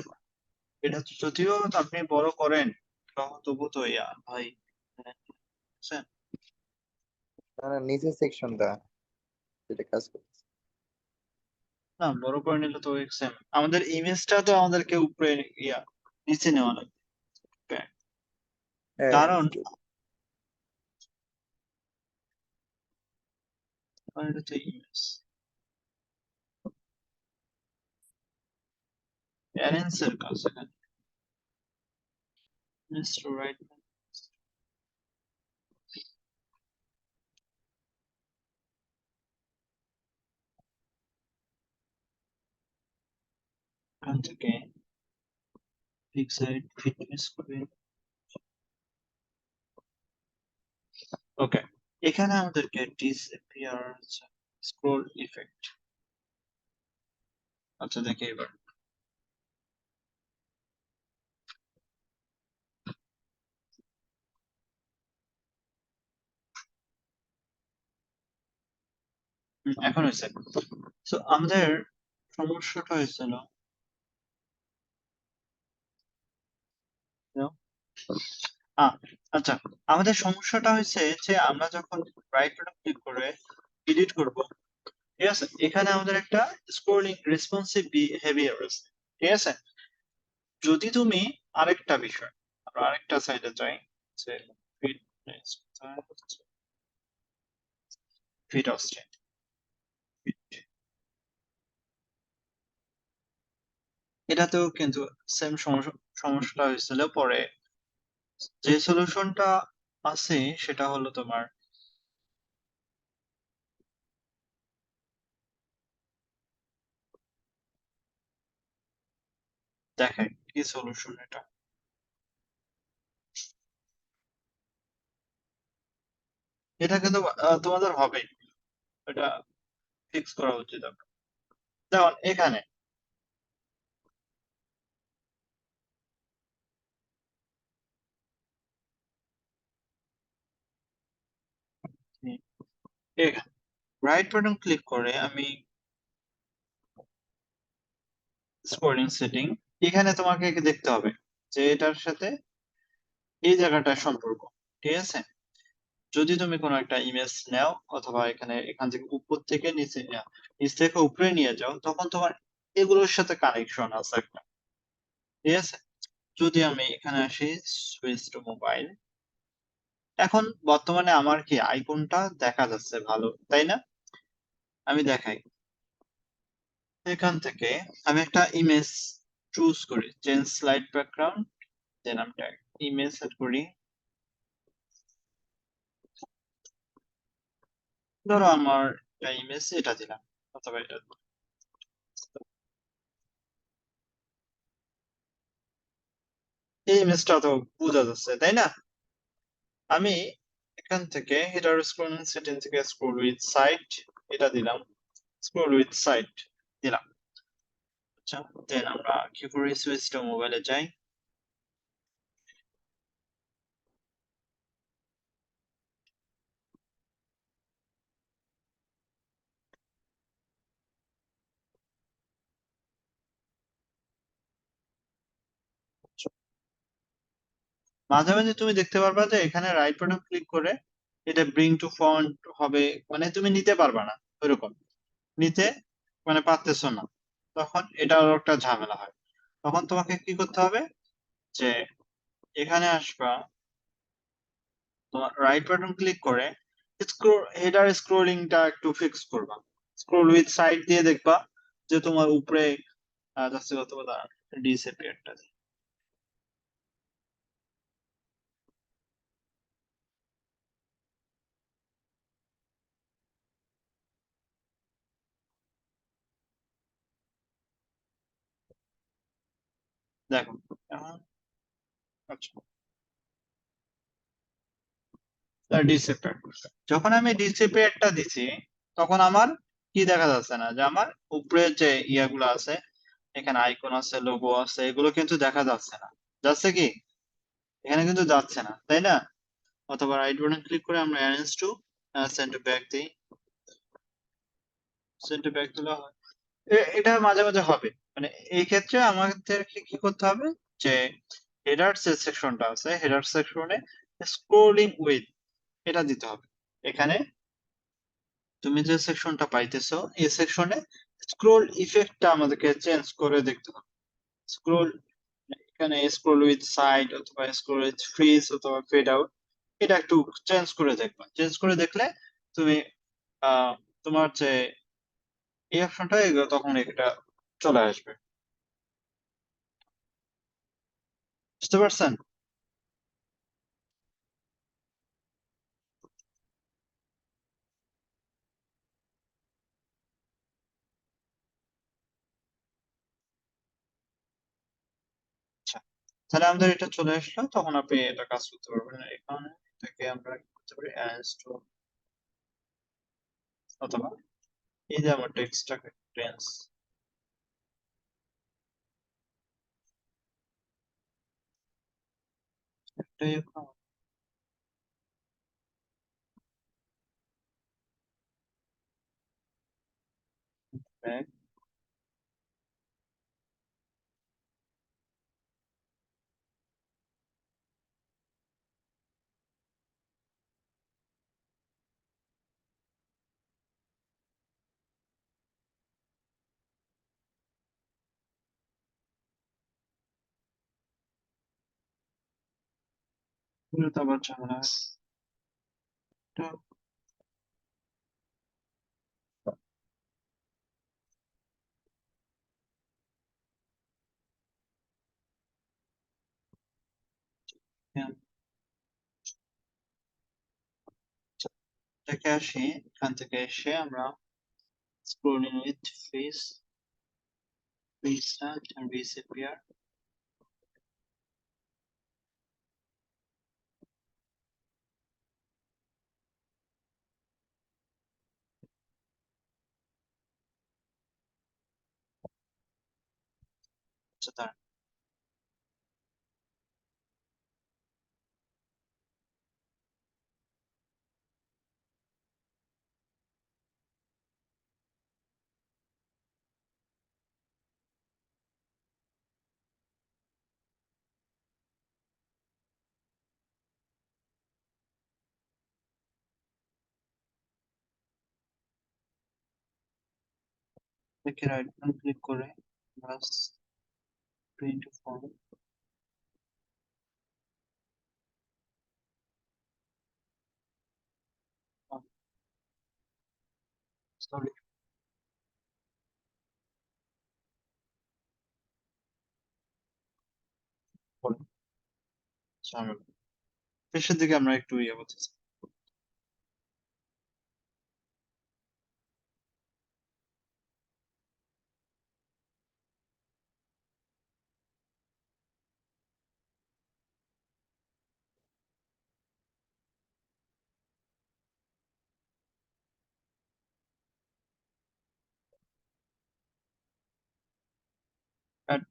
এটা তো যদিও আপনি বড় করেন তবু তো ভাই বুঝছেন? না না, নিচের সেকশনটা যেটা কাজ করতেছে। না বড় করে নিলে তো সেম, আমাদের ইমেজটা তো আমাদেরকে উপরে নিচে নেওয়া লাগবে। হ্যাঁ কারণ এটা তো ইমেজ অ্যারেঞ্জ এর কাজ এখানে রাইট এখান থেকে পিক্সাইড ফিটনেস করে ওকে। এখানে আমাদেরকে ডিসঅ্যাপিয়ার স্ক্রোল ইফেক্ট, আচ্ছা দেখি এবার এখন হয়েছে। তো আমাদের সমস্যাটা হয়েছিল আচ্ছা, আমাদের সমস্যাটা হয়েছে যে আমরা যখন রাইট বাটন ক্লিক করে এডিট করব, ঠিক আছে, এখানে আমাদের একটা স্ক্রোলিং রেসপন্সিভ বিহেভিয়ার আছে, ঠিক আছে। যদি তুমি আরেকটা বিষয়, আমরা আরেকটা সাইডে যাই যে ফিটনেস, ফিট আসছে, এটাতেও কিন্তু সেম সমস্যাটা হয়েছিল। পরে যে সলিউশনটা আছে সেটা হলো তোমার দেখেন কি সলিউশন, এটা কিন্তু তোমাদের হবে, এটা ফিক্স করা উচিত আপনার। যেমন এখানে এখানে রাইট বাটন ক্লিক করে আমি স্ক্রোলিং সেটিং, এখানে তোমাকে দেখতে হবে যে এটার সাথে এই জায়গাটার সম্পর্ক, ঠিক আছে? যদি তুমি কোনো একটা ইমেজ নাও অথবা এখান থেকে উপর থেকে নিচে নিচ থেকে উপরে নিয়ে যাও, তখন তোমার এগুলোর সাথে কানেকশন আছে একটা, ঠিক আছে? যদি আমি এখানে আসি সুইচ টু মোবাইল, এখন বর্তমানে আমার কি আইকনটা দেখা যাচ্ছে ভালো, তাই না? আমি দেখাই, এখান থেকে আমি একটা ইমেজ চুজ করি, চেঞ্জ স্লাইড ব্যাকগ্রাউন্ড, দেন আমি ইমেজ সেট করি, ধরো আমার ইমেজ এটা দিলাম অথবা এটা, এই ইমেজটা তো বোঝা যাচ্ছে, তাই না? আমি এখান থেকে হেডার স্ক্রোলিং সেটিং থেকে স্ক্রোল উইথ সাইট এটা দিলাম, স্ক্রোল উইথ সাইট দিলাম। আচ্ছা, দেন আমরা কি করি, সুইচ টু মোবাইলে যাই, মাঝে মাঝে তুমি দেখতে পারবা যে এখানে রাইট বাটন ক্লিক করে এটা ব্রিং টু ফন্ট হবে, মানে তুমি নিতে পারবা না ওইরকম, নিতে মানে পারতেছো না, তখন এটা আরো একটা ঝামেলা হয়। তখন তোমাকে কি করতে হবে যে এখানে আসবা, তোমার রাইট বাটন ক্লিক করে হেডার স্ক্রোলিংটা একটু ফিক্স করবা, স্ক্রোল উইথ সাইড দিয়ে দেখবা যে তোমার উপরে যাচ্ছে কত ডিসঅ্যাপিয়ারটা, দেখো এখন, আচ্ছা ডিসঅ্যাপিয়ার, যখন আমি ডিসঅ্যাপিয়ারটা দিছি তখন আমার কি দেখা যাচ্ছে না, যে আমার উপরে যে ইয়াগুলো আছে, এখানে আইকন আছে, লোগো আছে, এগুলো কিন্তু দেখা যাচ্ছে না, যাচ্ছে কি? এখানে কিন্তু যাচ্ছে না, তাই না? অথবা রাইট বাটন ক্লিক করে আমরা arrange to send to back দিই, সেন্ড টু ব্যাক দিলে হয়। এটা মাঝে মাঝে হবে, মানে এই ক্ষেত্রে আমাদেরকে কি করতে হবে যে হেডার যে সেকশনটা আছে, হেডার সেকশনে স্ক্রোলিং উইথ এটা দিতে হবে। এখানে তুমি যে সেকশনটা পাইতেছো এই সেকশনে স্ক্রোল ইফেক্টটা আমাদেরকে চেঞ্জ করে দেখতে হবে। স্ক্রোল, এখানে স্ক্রোল উইথ সাইড অথবা স্ক্রোল উইথ ফ্রিজ অথবা ফেড আউট, এটা একটু চেঞ্জ করে দেখবা, চেঞ্জ করে দেখলে তুমি আহ তোমার যে এই অপশনটা তখন এটা চলে আসবে, বুঝতে পারছেন? আচ্ছা, তাহলে আমাদের এটা চলে আসলো, তখন আপনি এটা কাজ করতে পারবেন। এখানে এটাকে আমরা কি করতে পারি, স্টোর অথবা এই যে আমার টেক্সটটাকে টেন্স একটাই ব্যাক, তো আবার ঝামেলা হয়। এটা হ্যাঁ, আচ্ছা, এটাকে আসি, এখান থেকে এসে আমরা scrolling with face, restart and disappear, আচ্ছা দাঁড়ান, দেখে রাইট বাটন ক্লিক করে প্লাস প্রিন্ট ফর্ম সরি শেষের দিকে আমরা একটু ইয়ে করতেছি Add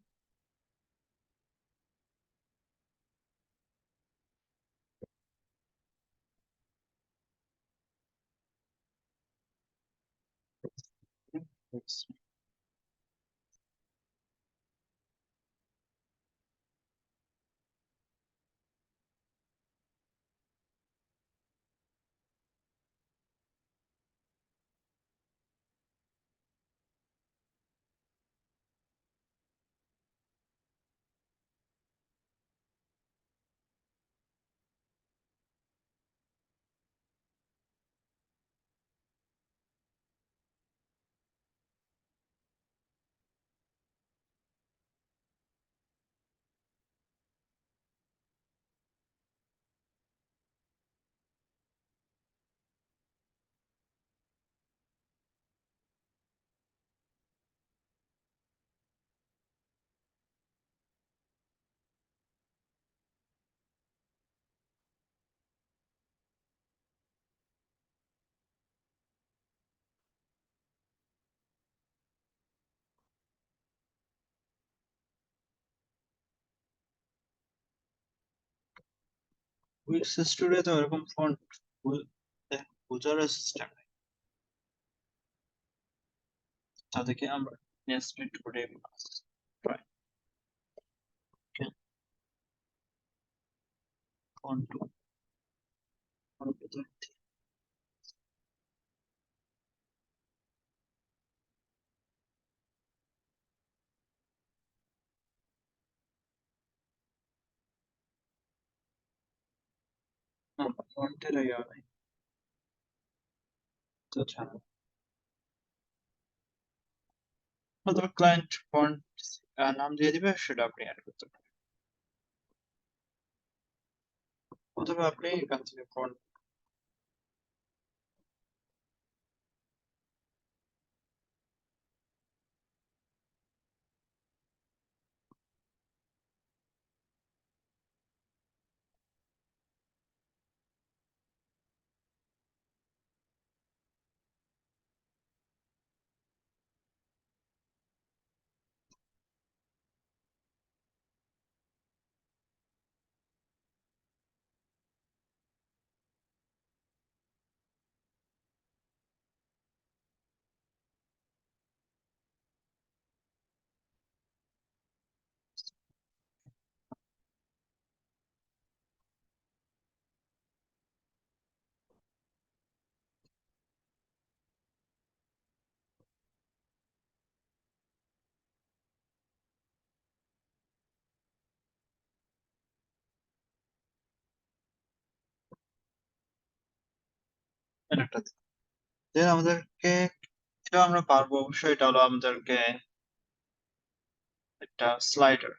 text. উইক্স স্টুডিওতে ওরকম ফন্ট বোঝার সিস্টেম নেই তাদেরকে আমরা নেস্টেড করে ফন্ট ফন্টের ইয়ে নেই তো ছাড়া অথবা ক্লায়েন্ট ফন্ট নাম দিয়ে দিবে সেটা আপনি অ্যাড করতে পারেন অথবা আপনি এখান থেকে ফন্ট একটা দেন আমাদেরকে এটা আমরা পারবো অবশ্যই এটা হলো আমাদেরকে একটা স্লাইডার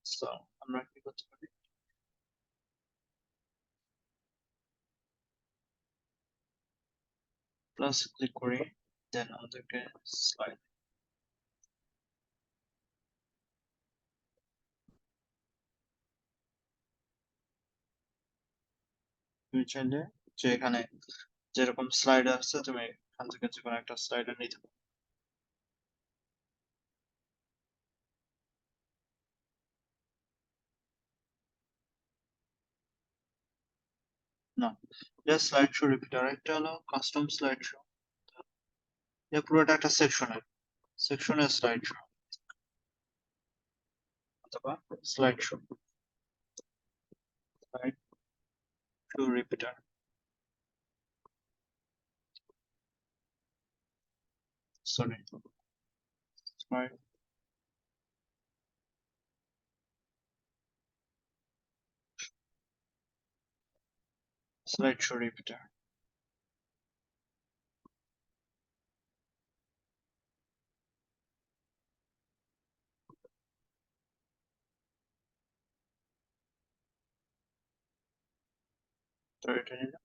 সো আমরা কি করতে পারি প্লাস ক্লিক করি দেন আমাদেরকে স্লাইড তুমি চাইলে যে এখানে যেরকম স্লাইডার আছে তুমি এখান থেকে যে কোনো একটা স্লাইডার নিতে পারো না জাস্ট স্লাইড শো রিপিটার একটা হলো কাস্টম স্লাইড শো এটা পুরোটা একটা সেকশনের স্লাইড শো অথবা slide show slide show repeater sorry right? Slideshow repeater. তো এটা নিলাম।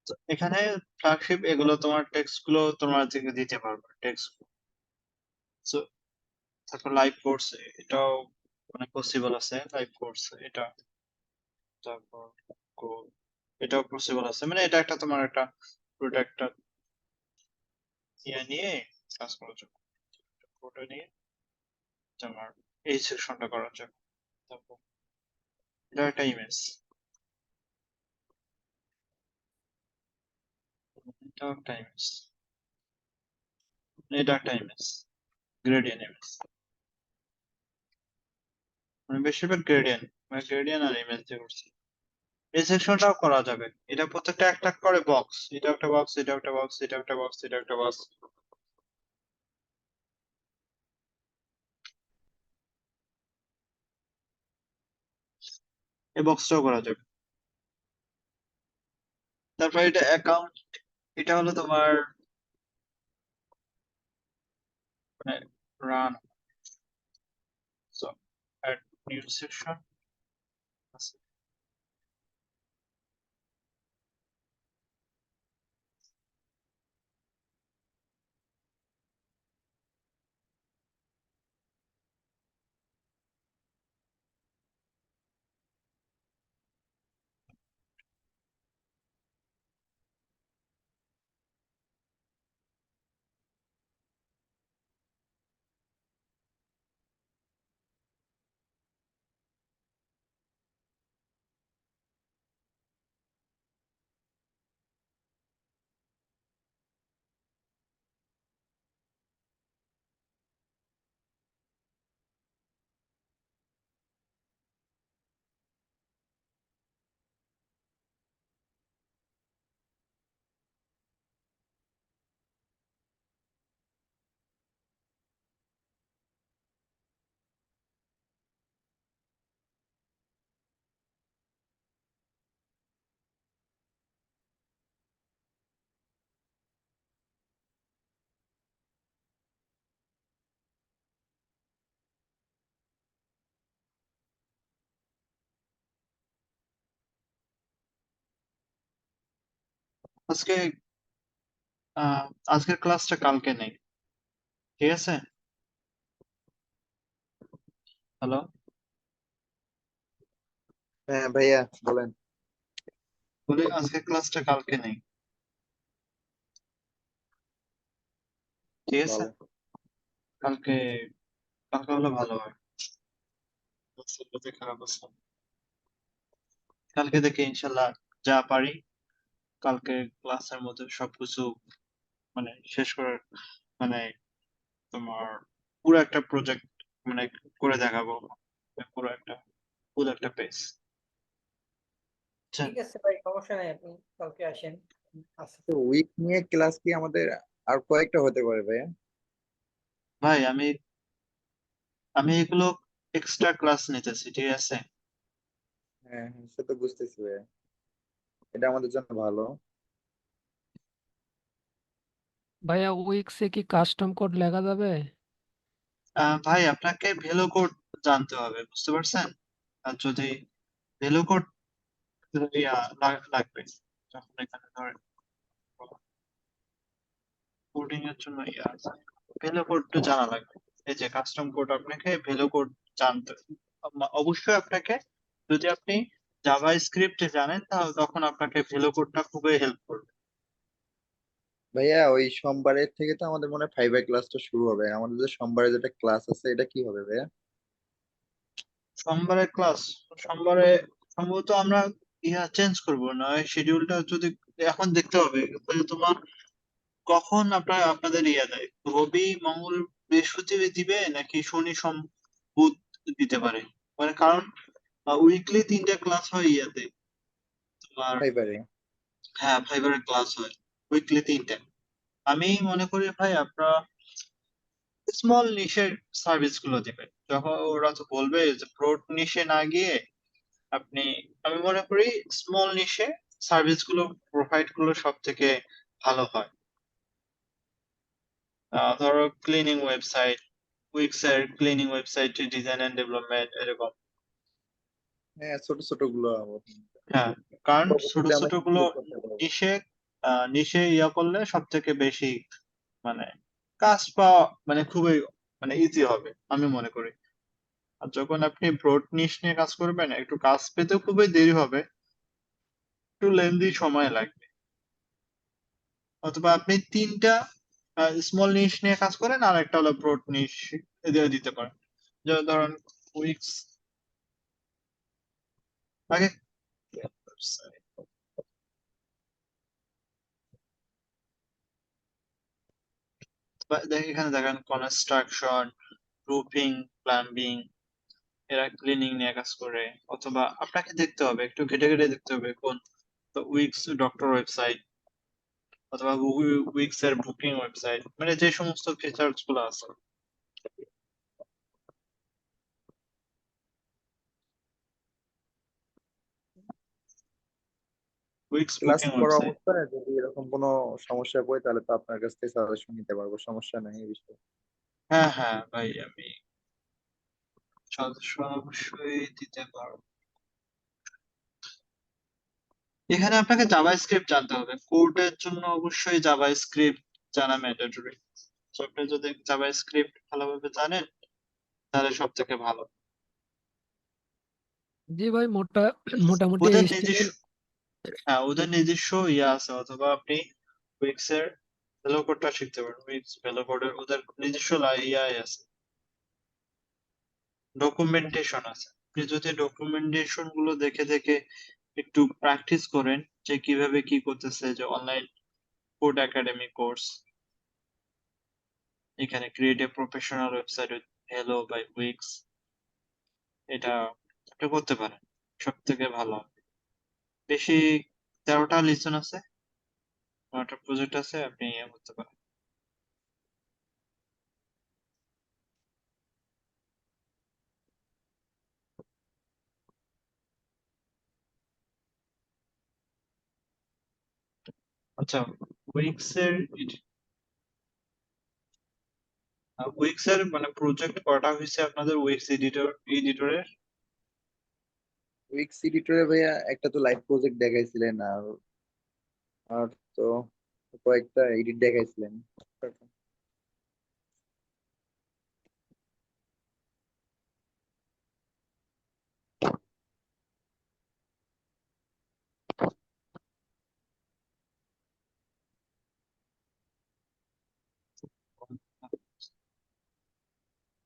তো এখানে ফ্ল্যাগশিপ এগুলো তোমার টেক্সট গুলো তোমার থেকে দিতে পারবে টেক্সট। সো তারপর লাইভ কোর্স এটাও মানে পসিবল আছে, লাইভ কোর্স এটা। তারপর এটাও পসিবল আছে, মানে এটা একটা তোমার একটা প্রোডাক্টটা নিয়ে কাজ করা যাবে। ওটা নিয়ে তোমার এই সেকশনটা করা যাবে। তারপর এটা একটা ইমেজ, এটাও একটা ইমেজ, এটা একটা ইমেজ, গ্রেডিয়েন্ট ইমেজ, মানে বেশিরভাগ গ্রেডিয়েন্ট মানে গ্রেডিয়েন্ট আর ইমেজ দিয়ে করছি। এই সেকশনটাও করা যাবে, এটা প্রত্যেকটা একটা করে বক্স, এটা একটা বক্স, এটা একটা বক্স, এটা একটা বক্স, এটা একটা বক্স। এই বক্সটাও করা যাবে। তারপর এটা অ্যাকাউন্ট, এটা হলো তোমার মানে run, so add new section. আজকে আহ আজকের ক্লাসটা কালকে নেই, ঠিক আছে? হ্যালো, হ্যাঁ ভাইয়া বলেন। বলি আজকের ক্লাসটা কালকে নেই, ঠিক আছে? বলেন। কালকে কালকে হলে ভালো হয়। আজকে খারাপ আছে, কালকে দেখে ইনশাল্লাহ যা পারি কালকে ক্লাসের মধ্যে সবকিছু মানে শেষ করার মানে তোমার পুরো একটা প্রজেক্ট মানে করে দেখাবো, পুরো একটা ফুল একটা পেজ। ঠিক আছে ভাই, সমস্যা নাই, আপনি কালকে আসেন। আচ্ছা, তো উইক নিয়ে ক্লাস কি আমাদের আর কয়েকটা হতে পারে ভাইয়া? ভাই আমি আমি এগুলো এক্সট্রা ক্লাস নিতেছি, ঠিক আছে? হ্যাঁ হ্যাঁ, সে তো বুঝতেছি ভাইয়া, এটা আমাদের জন্য ভালো। ভাইয়া উইক্সে কি কাস্টম কোড লেখা যাবে? ভাই আপনাকে ভেলো কোড জানতে হবে, বুঝতে পারছেন? আর যদি ভেলো কোড লাগবে যখন এখানে ধরেন কোডিং এর জন্য ভেলো কোডটা জানা লাগবে। এই যে কাস্টম কোড, আপনাকে ভেলো কোড জানতে অবশ্যই আপনাকে, যদি আপনি জাভা স্ক্রিপ্ট জানেন তাহলে তখন আপনাকে ভেলো কোডটা খুবই হেল্প করবে। ভাইয়া ওই সোমবারের থেকে তো আমাদের মনে হয় ফাইবার ক্লাসটা শুরু হবে, আমাদের যে সোমবারে যেটা ক্লাস আছে এটা কি হবে ভাইয়া? সোমবারে ক্লাস, সোমবারে সম্ভবত আমরা চেঞ্জ করবো না শিডিউলটা যদি এখন দেখতে হবে তাহলে তোমার কখন আপনাদের দেয় রবি মঙ্গল বৃহস্পতি দিবে নাকি শনি সোম বুধ দিতে পারে মানে কারণ উইকলি 3টা ক্লাস হয় তোমার ফাইবারে। হ্যাঁ ফাইবারের ক্লাস হয় উইকলি 3টা। আমি মনে করি ভাই আপনারা স্মল নিশের সার্ভিস গুলো দিবেন যখন ওরা তো বলবে যে ব্রড নিশে না গিয়ে আপনি আমি মনে করি স্মল নিশে সার্ভিস গুলো প্রোভাইড করলে সব থেকে ভালো হয়। ধরো ক্লিনিং ওয়েবসাইট, উইক্স এর cleaning website design and development এরকম। হ্যাঁ, ছোট ছোট গুলো হ্যাঁ কারণ ছোট পরবর্তীতে আমরা ছোট গুলো improve করতে পারবো। নিশে নিশে করলে সব থেকে বেশি মানে কাজ পাওয়া মানে খুবই মানে ইজি হবে আমি মনে করি। আর যখন আপনি ব্রড নিশ নিয়ে কাজ করবেন একটু কাজ পেতেও খুবই দেরি হবে, একটু লেন্দি সময় লাগবে। অথবা আপনি 3টা স্মল নিশ নিয়ে কাজ করেন আর একটা হলো ব্রড নিশ দিতে পারেন। যেমন ধরেন উইক্স আগে এখানে দেখেন কনস্ট্রাকশন, রুফিং, প্লাম্বিং এরা ক্লিনিং নিয়ে কাজ করে। অথবা আপনাকে দেখতে হবে একটু ঘেটে ঘেটে দেখতে হবে কোন উইক্স ডক্টর ওয়েবসাইট অথবা উইক্স এর বুকিং ওয়েবসাইট মানে যে সমস্ত ফিচার্স গুলো আছে। উইক্স ক্লাস বুকিং করা ওয়েবসাইট। অবস্থায় যদি এরকম কোনো সমস্যা পড়ে তাহলে তো আপনার কাছ থেকে সাজেশন নিতে পারবো, সমস্যা নাই এই বিষয়ে। হ্যাঁ হ্যাঁ ভাই আমি সদস্য অবশ্যই দিতে পারবো। এখানে আপনাকে জাভাস্ক্রিপ্ট জানতে হবে, কোডের জন্য অবশ্যই জাভাস্ক্রিপ্ট জানা ম্যান্ডেটরি। তো আপনি যদি জাভাস্ক্রিপ্ট ভালোভাবে জানেন তাহলে সব থেকে ভালো। জি ভাই, মোটামুটি ওদের নিজস্ব HTML। হ্যাঁ ওদের নিজস্ব আছে অথবা আপনি উইক্স এর ভেলো কোডটা শিখতে পারেন, উইক্স ভেলো কোডের ওদের নিজস্ব আছে, ডকুমেন্টেশন আছে। আপনি যদি ডকুমেন্টেশন গুলো দেখে দেখে একটু প্র্যাকটিস করেন যে কিভাবে কি করতেছে, যে অনলাইন কোড একাডেমি কোর্স, এখানে create a professional website with hello bye weeks, এটা আপনি করতে পারেন সব থেকে ভালো হবে। বেশি 13টা লিসন আছে, 9টা প্রজেক্ট আছে, আপনি করতে পারেন। আচ্ছা উইক্স এর মানে প্রজেক্ট কটা হয়েছে আপনাদের উইক্স এডিটরের? উইক্স এডিটরে ভাইয়া একটা তো লাইভ প্রজেক্ট দেখাইছিলেন, আর আর তো কয়েকটা এডিট দেখাইছিলেন।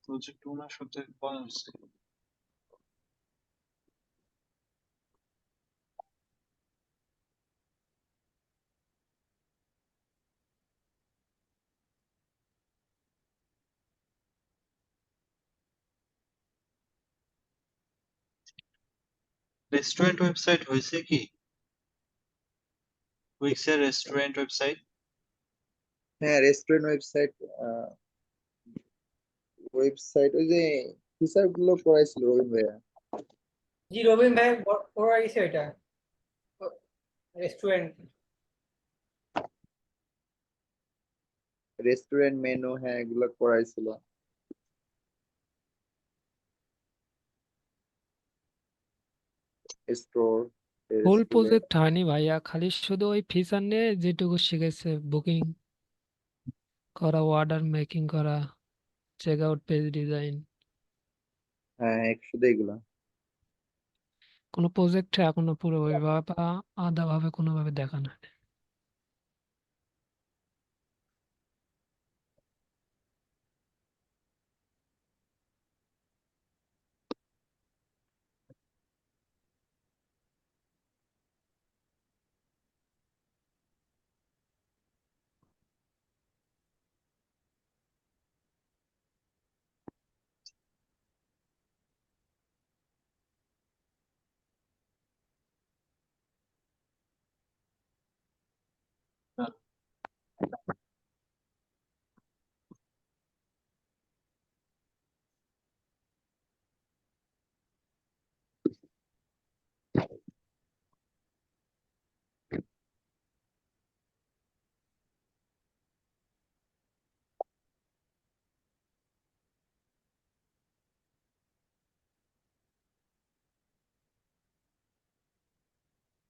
প্রজেক্ট ওনার সাথে কম হয়েছে। রেস্টুরেন্ট ওয়েবসাইট হয়েছে কি? উইক্স এর রেস্টুরেন্ট ওয়েবসাইট? হ্যাঁ, রেস্টুরেন্ট ওয়েবসাইট, ওই যে ফিচার গুলো করাইছিল রবিন ভাইয়া। জি রবিন ভাই ওরা গেছে ওইটা রেস্টুরেন্ট। রেস্টুরেন্ট মেনু, হ্যাঁ এগুলো করাইছিল। Store, full display. প্রজেক্ট হয়নি ভাইয়া, খালি শুধু ওই ফিচার নিয়ে যেটুকু শিখেছে, বুকিং করা, অর্ডার মেকিং করা, চেক আউট পেজ ডিজাইন। হ্যাঁ শুধু এগুলা। কোনো প্রজেক্ট এখনো পুরোপুরি বা আধা ভাবে কোনোভাবে দেখানো হয়নি।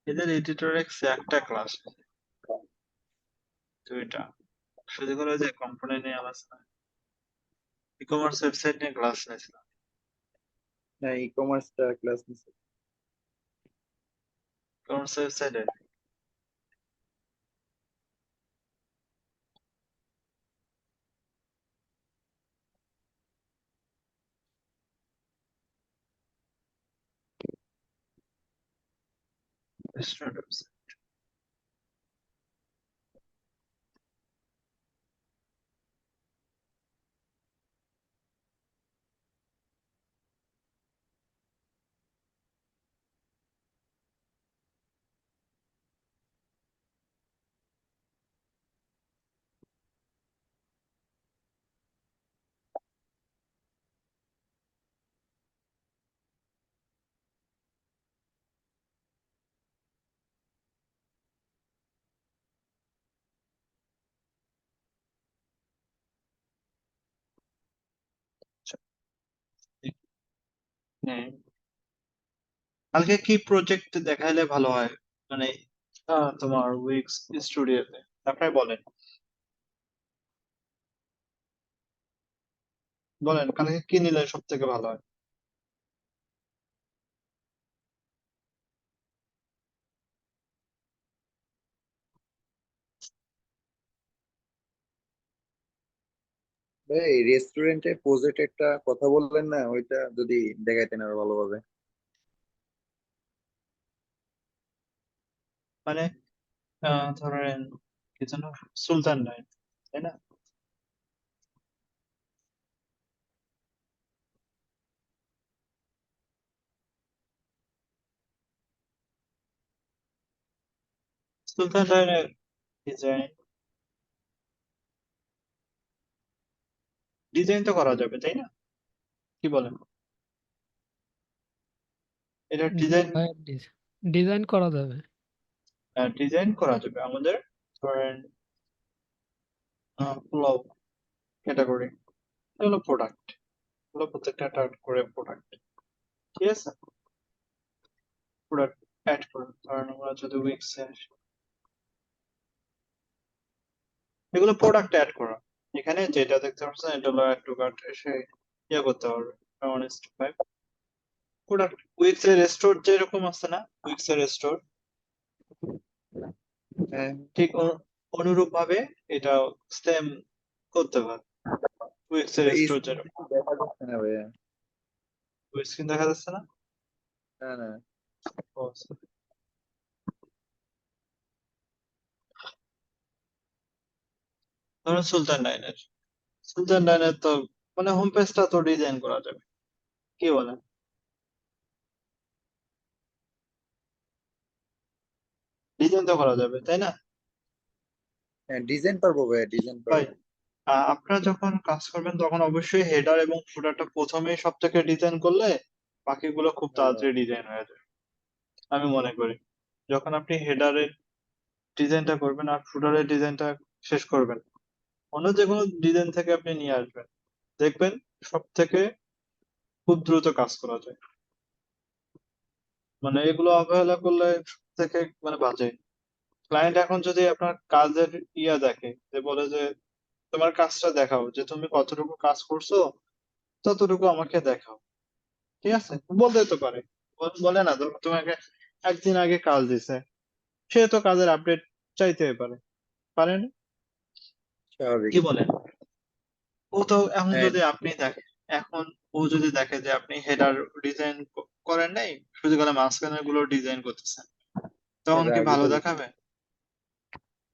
এদের এডিটরেক্স একটা ক্লাস, দুইটা, শুধু করে যে কম্পোনেন্ট নিয়ে আলোচনা, ই কমার্স ওয়েবসাইট নিয়ে ক্লাস নিয়েছিলাম। না, ই কমার্সটা ক্লাস নিছে। কমার্স ওয়েবসাইটে রেস্টুরেন্ট ওয়েবসাইট। হ্যাঁ, কালকে কি প্রজেক্ট দেখাইলে ভালো হয়, মানে তোমার উইক্স স্টুডিওতে, আপনারা বলেন বলেন কালকে কি নিলে সব থেকে ভালো হয়। ভাই রেস্টুরেন্টে প্রজেক্ট একটা কথা বললেন না, ওইটা যদি দেখাইতেন আরো ভালোভাবে। মানে ধরেন কি যেন, সুলতান ডাইন, তাই না? সুলতান ডাইনের ডিজাইন, ডিজাইন তো করা যাবে তাই না, কি বলেন? এটা জি ডিজাইন, ভাই, ডিজাইন করা যাবে। ডিজাইন করা যাবে আমাদের। ধরেন পোলাও ক্যাটাগরি, এগুলো প্রোডাক্ট, এগুলো প্রত্যেকটা একটা করে প্রোডাক্ট, ঠিক আছে? প্রোডাক্ট অ্যাড করুন, ধরেন আমরা যদি উইক্সে আসি, এগুলো প্রোডাক্ট অ্যাড করা। এখানে যেটা দেখতে পাচ্ছেন এটা হলো অ্যাড টু কার্ট, এসে ইয়ে করতে পারবে 1:5 প্রোডাক্ট। উইক্স এর স্টোর যেরকম আছে না, উইক্স এর স্টোর, হ্যাঁ, ঠিক অনুরূপ ভাবে এটা সেম করতে পারে। উইক্স এর ভাই স্টোর স্ক্রিন যেরকম, দেখা যাচ্ছে না ভাইয়া। স্ক্রিন দেখা যাচ্ছে না? না না। ও, sorry। ধরুন সুলতান ডাইনের তো মানে হোম পেজটা তো ডিজাইন করা যাবে, কি বলেন? ডিজাইন তো করা যাবে তাই না হ্যাঁ, ডিজাইন পারবো ভাইয়া, ডিজাইন ভাই? পারবো। আপনারা যখন কাজ করবেন তখন অবশ্যই হেডার এবং ফুটারটা প্রথমেই সব থেকে ডিজাইন করলে বাকিগুলো খুব তাড়াতাড়ি ডিজাইন হয়ে যায়, আমি মনে করি। যখন আপনি হেডারের ডিজাইনটা করবেন আর ফুটারের ডিজাইনটা শেষ করবেন, অন্য যে কোনো ডিজাইন থেকে আপনি নিয়ে আসবেন, দেখবেন সব থেকে খুব দ্রুত কাজ করা যায়। মানে এগুলো অবহেলা করলে সব থেকে মানে বাজে। ক্লায়েন্ট এখন যদি আপনার কাজের দেখে, যে বলে যে তোমার কাজটা দেখাও, যে তুমি কতটুকু কাজ করছো ততটুকু আমাকে দেখাও, ঠিক আছে? বলতে তো পারে, বলে না তো তোমাকে একদিন আগে কাজ দিছে, সে তো কাজের আপডেট চাইতে পারে, পারে না? স্বাভাবিক। কি বলেন? ও তো এখন হ্যাঁ, যদি আপনি দেখে, এখন ও যদি দেখে যে আপনি হেডার ডিজাইন করেন নাই, শুধু করে মাঝখানের গুলো ডিজাইন করতেছেন, তখন কি রাগই ভালো তো। দেখাবে?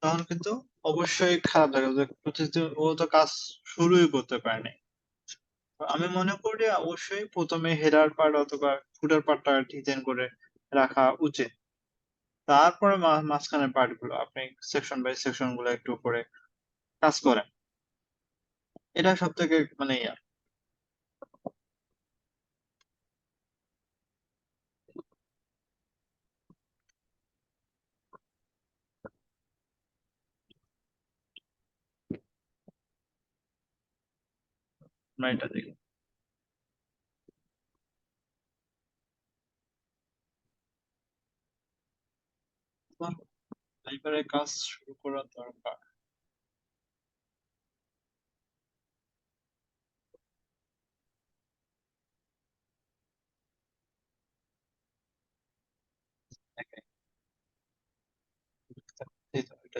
তখন কিন্তু অবশ্যই খারাপ দেখাবে, যে প্রতিদিন ও তো কাজ শুরুই করতে পারেনি। তো আমি মনে করি অবশ্যই প্রথমে হেডার পার্ট অথবা ফুটার পার্টটা ডিজাইন করে রাখা উচিত। তারপরে মাঝখানের পার্ট গুলো আপনি সেকশন বাই সেকশন গুলো একটু করে কাজ করে। এটা সব থেকে মানে আমরা এটা দেখি। ফাইবারে কাজ শুরু করা দরকার। দেখেন, এই তো এটা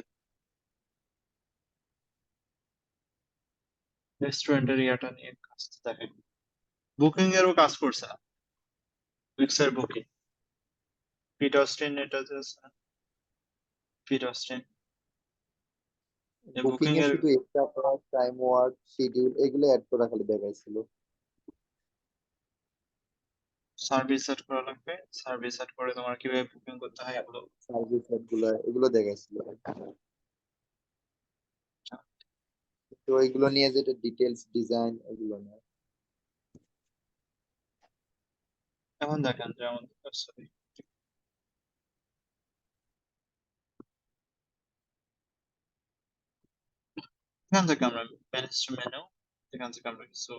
রেস্টুরেন্টের ইয়াটা নিয়ে কাজ দেখেন। বুকিং এরও কাজ করছে, উইক্সের বুকিং। পিট অস্টিন এটা যে আছে, পিট অস্টিন এই বুকিং বুকিং এ এর শুধু extra class, time work, schedule এগুলো অ্যাড করা খালি দেখাইছিল। সার্ভিস সেট করা লাগবে, সার্ভিস সেট করে তোমার কিভাবে বুকিং করতে হয় এগুলো। সার্ভিস গুলো এগুলো দেখাইছিল, তো এগুলো নিয়ে যেটা ডিটেলস ডিজাইন এগুলো না। এখন দেখেন যে আমাদের sorry, এখান থেকে আমরা ম্যানেজ টু মেনু, এখান থেকে আমরা কিছু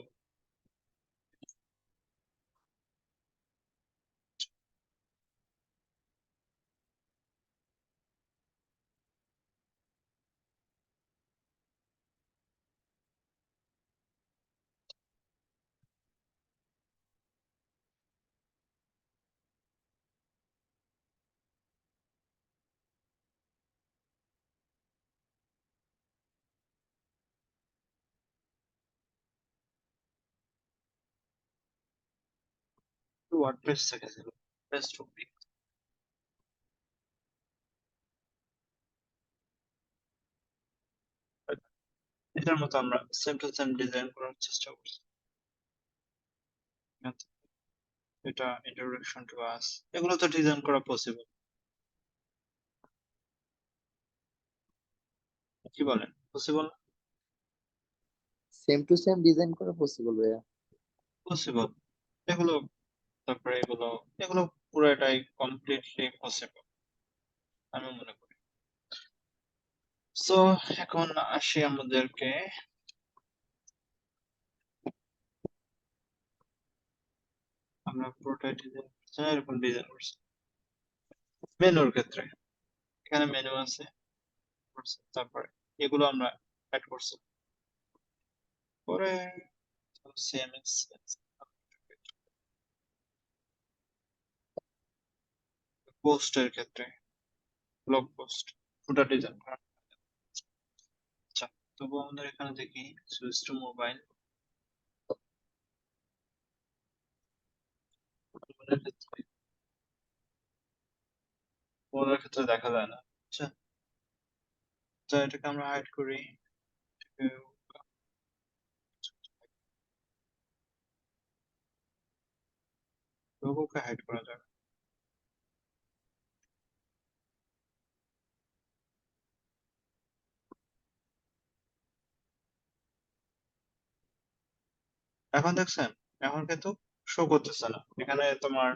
ওয়ার্ডপ্রেস থেকে ছিল, প্রেস টু পিক। এটার মতো আমরা সেম টু সেম ডিজাইন করার চেষ্টা করছি। এখান থেকে এটা ইন্ট্রোডাকশন টু আস, এগুলো তো ডিজাইন করা পসিবল, কি বলেন possible? Same to same design করা পসিবল ভাইয়া। পসিবল এগুলো, তারপরে এগুলো, এগুলো পুরোটাই কমপ্লিটলি পসিবল আমি মনে করি। সো এখন আসি আমাদেরকে, আমরা পুরোটাই ডিজাইন করছি না, এরকম ডিজাইন করছি। মেনুর ক্ষেত্রে এখানে মেনু আছে, তারপরে এগুলো আমরা অ্যাড করছি, পরে সিএমএস পোস্টের ক্ষেত্রে ব্লগ পোস্ট ওটা ডিজাইন করা। আচ্ছা, তবু আমাদের এখানে দেখি সুইচ টু মোবাইল, ওনার ক্ষেত্রে দেখা যায় না। আচ্ছা, তো এটাকে আমরা হাইড করি, লোগোকে হাইড করা যাবে। এখন দেখছেন, এখন কিন্তু শো করতেছে না। এখানে তোমার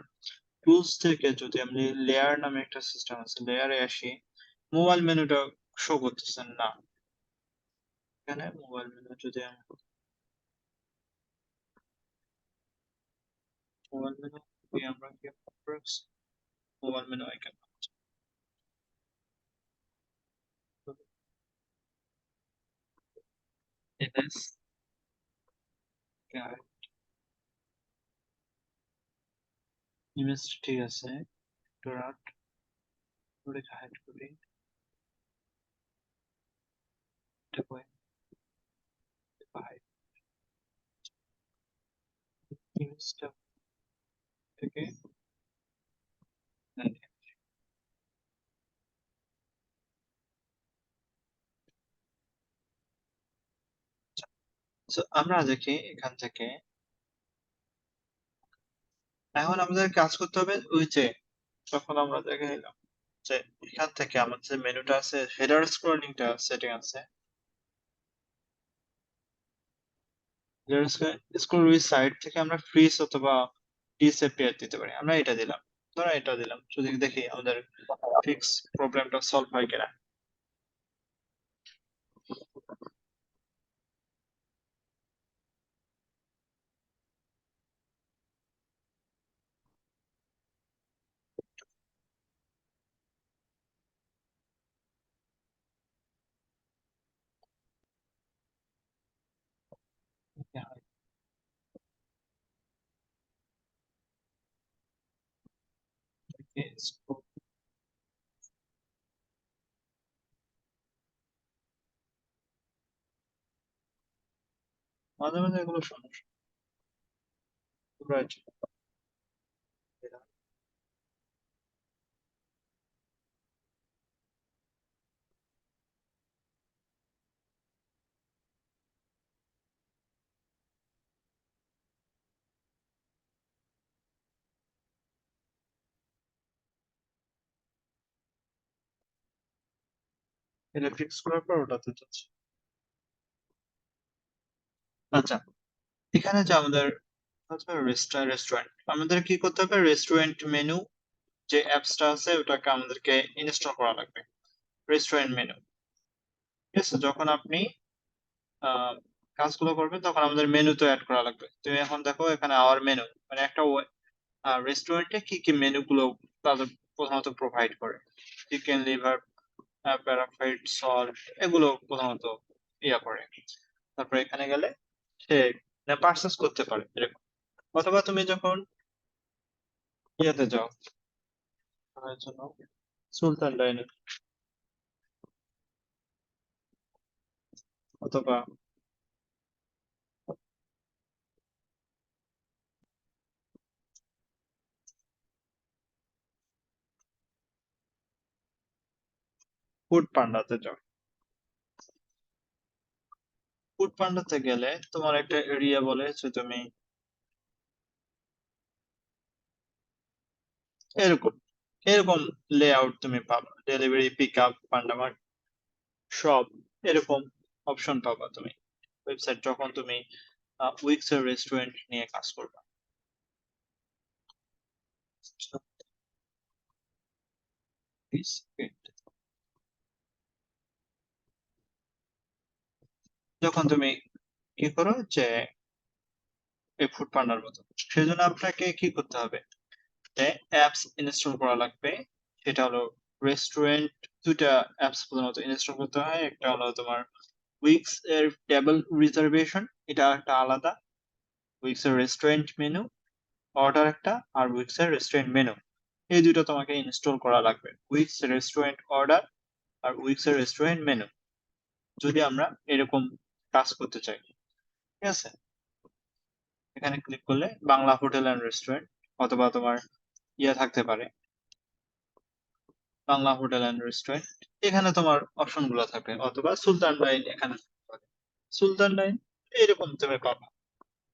টুলস থেকে যদি আমি লেয়ার নামে একটা সিস্টেম আছে, লেয়ারে আসি, মোবাইল মেনুটা শো করতেছে না। এখানে মোবাইল মেনু যদি আমি মোবাইল মেনু দিয়ে আমরা কি mobile menu icon S image ঠিক আছে, ডট করে হাইড করি, এটা কই হাইড ইমেজটা থেকে So, আমরা দেখি এখান থেকে এখন আমাদের কাজ করতে হবে ওই যে তখন আমরা দেখাইলাম যে এখান থেকে আমাদের যে মেনুটা আছে, হেডার স্ক্রলিংটা সেটিং আছে, স্কুল উইথ সাইট থেকে আমরা ফ্রিজ অথবা ডিসঅ্যাপিয়ার দিতে পারি, আমরা এটা দিলাম, ধরো এটা দিলাম, যদি দেখি আমাদের ফিক্স প্রবলেমটা সলভ হয় কিনা। মাঝে মাঝে এগুলো সমস্যা, রাইট। এটা ফিক্স করার পর ওটাতে যাচ্ছে। আচ্ছা, এখানে যে আমাদের রেস্টুরেন্ট, আমাদের কি করতে হবে, রেস্টুরেন্ট মেনু যে অ্যাপসটা আছে ওটাকে আমাদেরকে ইনস্টল করা লাগবে। রেস্টুরেন্ট মেনু, ঠিক আছে, যখন আপনি আহ, কাজগুলো করবেন তখন আমাদের মেনুতে অ্যাড করা লাগবে। তুমি এখন দেখো এখানে আওয়ার মেনু, মানে একটা রেস্টুরেন্টে কি কি মেনু গুলো তাদের প্রধানত প্রোভাইড করে, চিকেন লিভার, প্যারাফ্রাইড সল্ট, এগুলো প্রধানত ইয়া করে। তারপরে এখানে গেলে সে পার্সেস করতে পারে এরকম। অথবা তুমি যখন ইয়েতে যাও, জন্য সুলতান ডাইনের, অথবা ফুড পান্ডাতে যাও, ফুড পান্ডাতে গেলে তোমার একটা এরিয়া বলে যে তুমি এরকম এরকম লেআউট তুমি পাবা, ডেলিভারি, পিক আপ, পান্ডামার্ট, সব এরকম অপশন পাবা তুমি ওয়েবসাইট যখন তুমি উইক্স এর রেস্টুরেন্ট নিয়ে কাজ করবে। যখন তুমি কি করো যে এই ফুড পান্ডার মতো, সেজন্য আপনাকে কি করতে হবে, অ্যাপস ইনস্টল করা লাগবে। সেটা হলো রেস্টুরেন্ট, দুইটা অ্যাপস প্রধানত ইনস্টল করতে হয়। একটা হলো তোমার উইক্স এর টেবল রিজার্ভেশন, এটা একটা আলাদা, উইক্স এর রেস্টুরেন্ট মেনু অর্ডার একটা, আর উইক্স এর রেস্টুরেন্ট মেনু, এই দুটো তোমাকে ইনস্টল করা লাগবে, উইক্স রেস্টুরেন্ট অর্ডার আর উইক্স এর রেস্টুরেন্ট মেনু, যদি আমরা এরকম কাজ করতে চাই। ঠিক আছে, এখানে ক্লিক করলে বাংলা হোটেল অ্যান্ড রেস্টুরেন্ট, অথবা তোমার ইয়ে থাকতে পারে বাংলা হোটেল অ্যান্ড রেস্টুরেন্ট, এখানে তোমার অপশন গুলো থাকবে, অথবা সুলতান ডাইন এখানে থাকতে পারে। সুলতান ডাইন এরকম তুমি পাবা।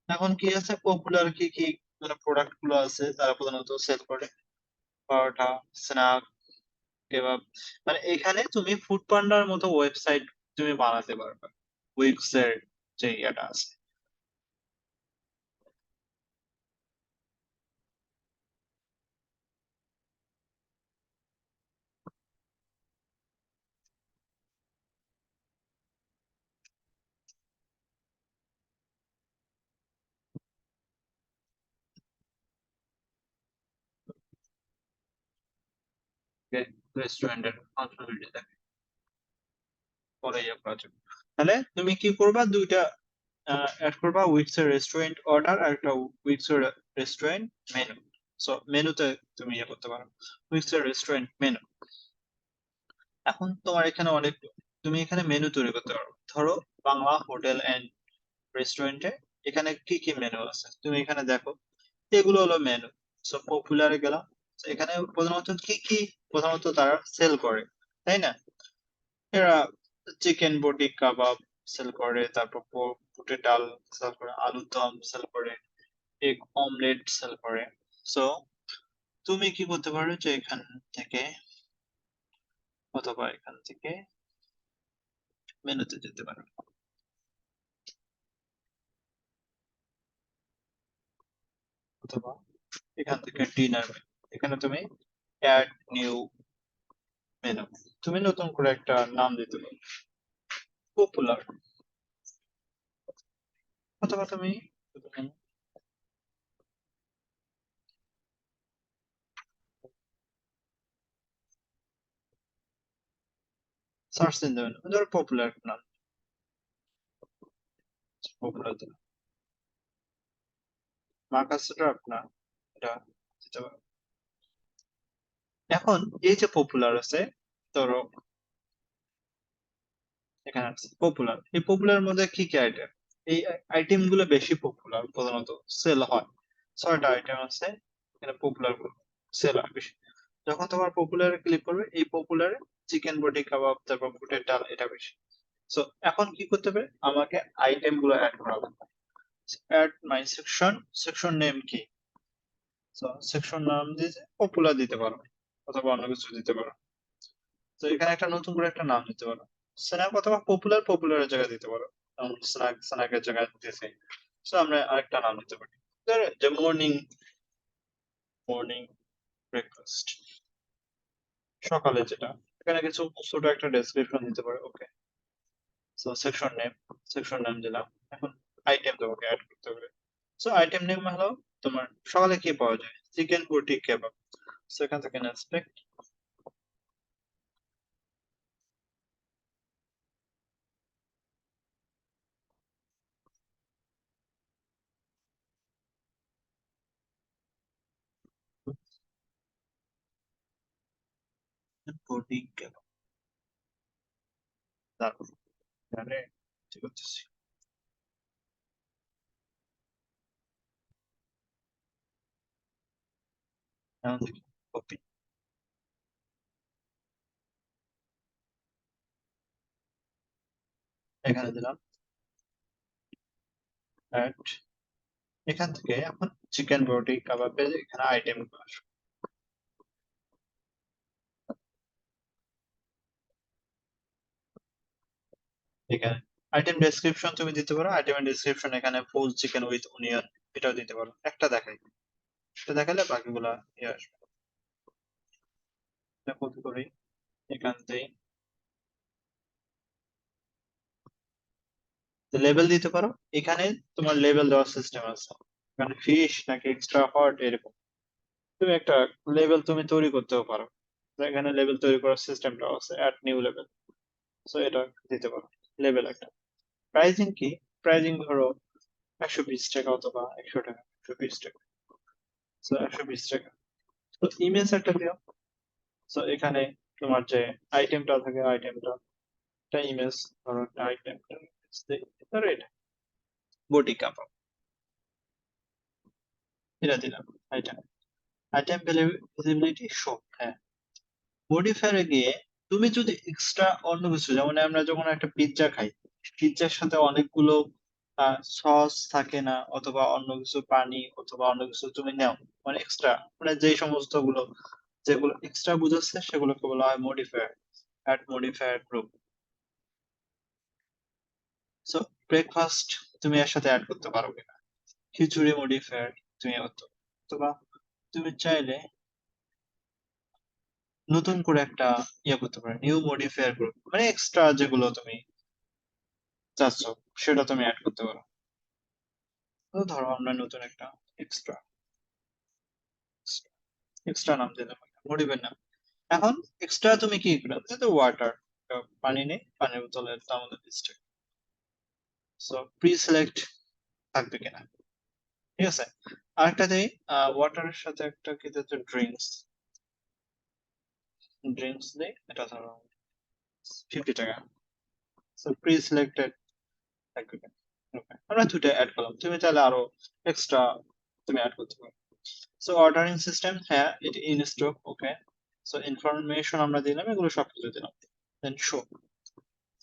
এখন কি আছে, পপুলার কি কি মানে প্রোডাক্ট গুলো আছে তারা প্রধানত সেল করে, পরোটা, স্ন্যাক, কেবাব, মানে এখানে তুমি ফুড পান্ডার মতো ওয়েবসাইট তুমি বানাতে পারবে উইক্স এর যে ইয়েটা আছে। রেস্টুরেন্টের ফাংশনালিটি দেখে পরে ইয়ে করা যাবে। তাহলে তুমি কি করবা, দুইটা অ্যাড করবা, উইক্স এর রেস্টুরেন্ট অর্ডার আর একটা উইক্স এর রেস্টুরেন্ট মেনু। সো মেনুতে তুমি ইয়ে করতে পারো, উইক্স এর রেস্টুরেন্ট মেনু। এখন তোমার এখানে অনেক, তুমি এখানে মেনু তৈরি করতে পারো। ধরো বাংলা হোটেল এন্ড রেস্টুরেন্টে এখানে কি কি মেনু আছে তুমি এখানে দেখো, এগুলো হলো মেনু। সো পপুলারে গেলাম, তো এখানে প্রধানত কি কি প্রধানত তারা সেল করে, তাই না, এরা চিকেন বটি কাবাব সেল করে, তারপর বুটের ডাল সেল করে, আলুর দম সেল করে, এগ অমলেট সেল করে। সো তুমি কি করতে পারো যে এখান থেকে অথবা এখান থেকে মেনুতে যেতে পারো। অথবা এখান থেকে ডিনার মেনু, এখানে তুমি অ্যাড নিউ মেনু, তুমি নতুন করে একটা নাম দিতে পারো, পপুলার, অথবা তুমি সার্চ দিন দেবেন, ধরো পপুলার নাম, পপুলার দিন, মার্কাসটা আপনার এটা দিতে পারো। এখন এই যে পপুলার আছে, ধরো এখানে আছে পপুলার, এই পপুলার মধ্যে কি কি আইটেম, এই আইটেম গুলো বেশি পপুলার, প্রধানত সেল হয়, 6টা আইটেম আছে এখানে পপুলার গুলো সেল হয় বেশি। যখন তোমার পপুলারে ক্লিক করবে, এই পপুলারে চিকেন বডি কাবাব, তারপর বুটের ডাল, এটা বেশি। সো এখন কি করতে হবে, আমাকে আইটেম গুলো অ্যাড করা হবে, add my section, section name কি, সো সেকশন নাম দিয়ে পপুলার দিতে পারো, অথবা অন্য কিছু দিতে পারো। তো এখানে একটা নতুন করে একটা নাম দিতে পারো, স্ন্যাক, অথবা পপুলার, পপুলারের জায়গায় দিতে পারো, স্ন্যাক, স্ন্যাকের জায়গায় দিতেছি। তো আমরা আরেকটা নাম দিতে পারি, ধরো যে মর্নিং, মর্নিং ব্রেকফাস্ট, সকালে যেটা, এখানে কিছু ছোট একটা ডেসক্রিপশন দিতে পারো। Okay, so section name, section name দিলাম। এখন আইটেম তোমাকে অ্যাড করতে হবে। সো আইটেম নেম হলো তোমার সকালে কি পাওয়া যায়, চিকেন বটি কেবাব, সো এখান থেকে ইন্সপেক্ট, বটি কেবাব, তারপর এখানে ঠিক করতেছি, এখন দেখি কপি, এখানে দিলাম অ্যাড, এখান থেকে এখন চিকেন বটি কাবাবের এখানে আইটেম আসবে, এখানে আইটেম ডেসক্রিপশন তুমি দিতে পারো, আইটেমের ডেসক্রিপশন এখানে ফুল চিকেন উইথ অনিয়ন, এটাও দিতে পারো, একটা দেখাই, এটা দেখালে বাকিগুলা ইয়ে আসবে। এটা কপি করি, এখান থেকে লেবেল দিতে পারো, এখানে তোমার লেবেল দেওয়ার সিস্টেম আছে, এখানে ফিশ নাকি এক্সট্রা হট এরকম, তুমি একটা লেবেল তুমি তৈরি করতেও পারো, তো এখানে লেবেল তৈরি করার সিস্টেমটা আছে, অ্যাড নিউ লেবেল, সো এটা দিতে পারো লেবেল একটা। প্রাইজিং কি, প্রাইজিং ধরো 120 টাকা অথবা 100 টাকা, 120 টাকা, সো 120 টাকা। তো ইমেজ একটা দিও, সো এখানে তোমার যে আইটেমটা থাকে, আইটেমটা একটা ইমেজ, ধরো একটা আইটেমটা ধরো এটা বটি কাবাব, এটা দিলাম আইটেম, আইটেম ভিজিবিলিটি শো, হ্যাঁ। মডিফায়ারে গিয়ে তুমি যদি এক্সট্রা অন্য কিছু, যেমন আমরা যখন একটা পিৎজা খাই, পিৎজার সাথে অনেকগুলো সস থাকে না, অথবা অন্য কিছু পানি, অথবা অন্য কিছু তুমি নাও, মানে এক্সট্রা, মানে যেই সমস্ত গুলো, যেগুলো এক্সট্রা বুঝাচ্ছে সেগুলোকে বলা হয় modifier, add modifier group. So breakfast তুমি এর সাথে অ্যাড করতে পারো কিনা, খিচুড়ি মডিফায়ার তুমি অথবা তুমি চাইলে নতুন করে একটা ইয়ে করতে পারো, নিউ মডিফায়ার গ্রুপ, মানে এক্সট্রা যেগুলো তুমি চাচ্ছ সেটা তুমি অ্যাড করতে পারো। তো ধরো আমরা নতুন একটা এক্সট্রা, এক্সট্রা নাম দিলাম, মডিফায়ার নাম। এখন এক্সট্রা তুমি কি করবে, তো ওয়াটার, পানি নেই, পানির বোতলের দাম আমাদের লিস্টে, সো প্রি সিলেক্ট থাকবে কিনা, ঠিক আছে। আরেকটা দেই, ওয়াটারের সাথে একটা কি দিতে, ড্রিঙ্কস, ড্রিঙ্কস দেই, এটা ধরো 50 টাকা, সো প্রি সিলেক্টেড থাকবে কিনা। Okay, আমরা দুটো অ্যাড করলাম, তুমি চাইলে আরো এক্সট্রা তুমি অ্যাড করতে পারো। সো অর্ডারিং সিস্টেম, হ্যাঁ এটা in stock, okay. So information আমরা দিলাম, এগুলো সবকিছু দিলাম, দেন শো।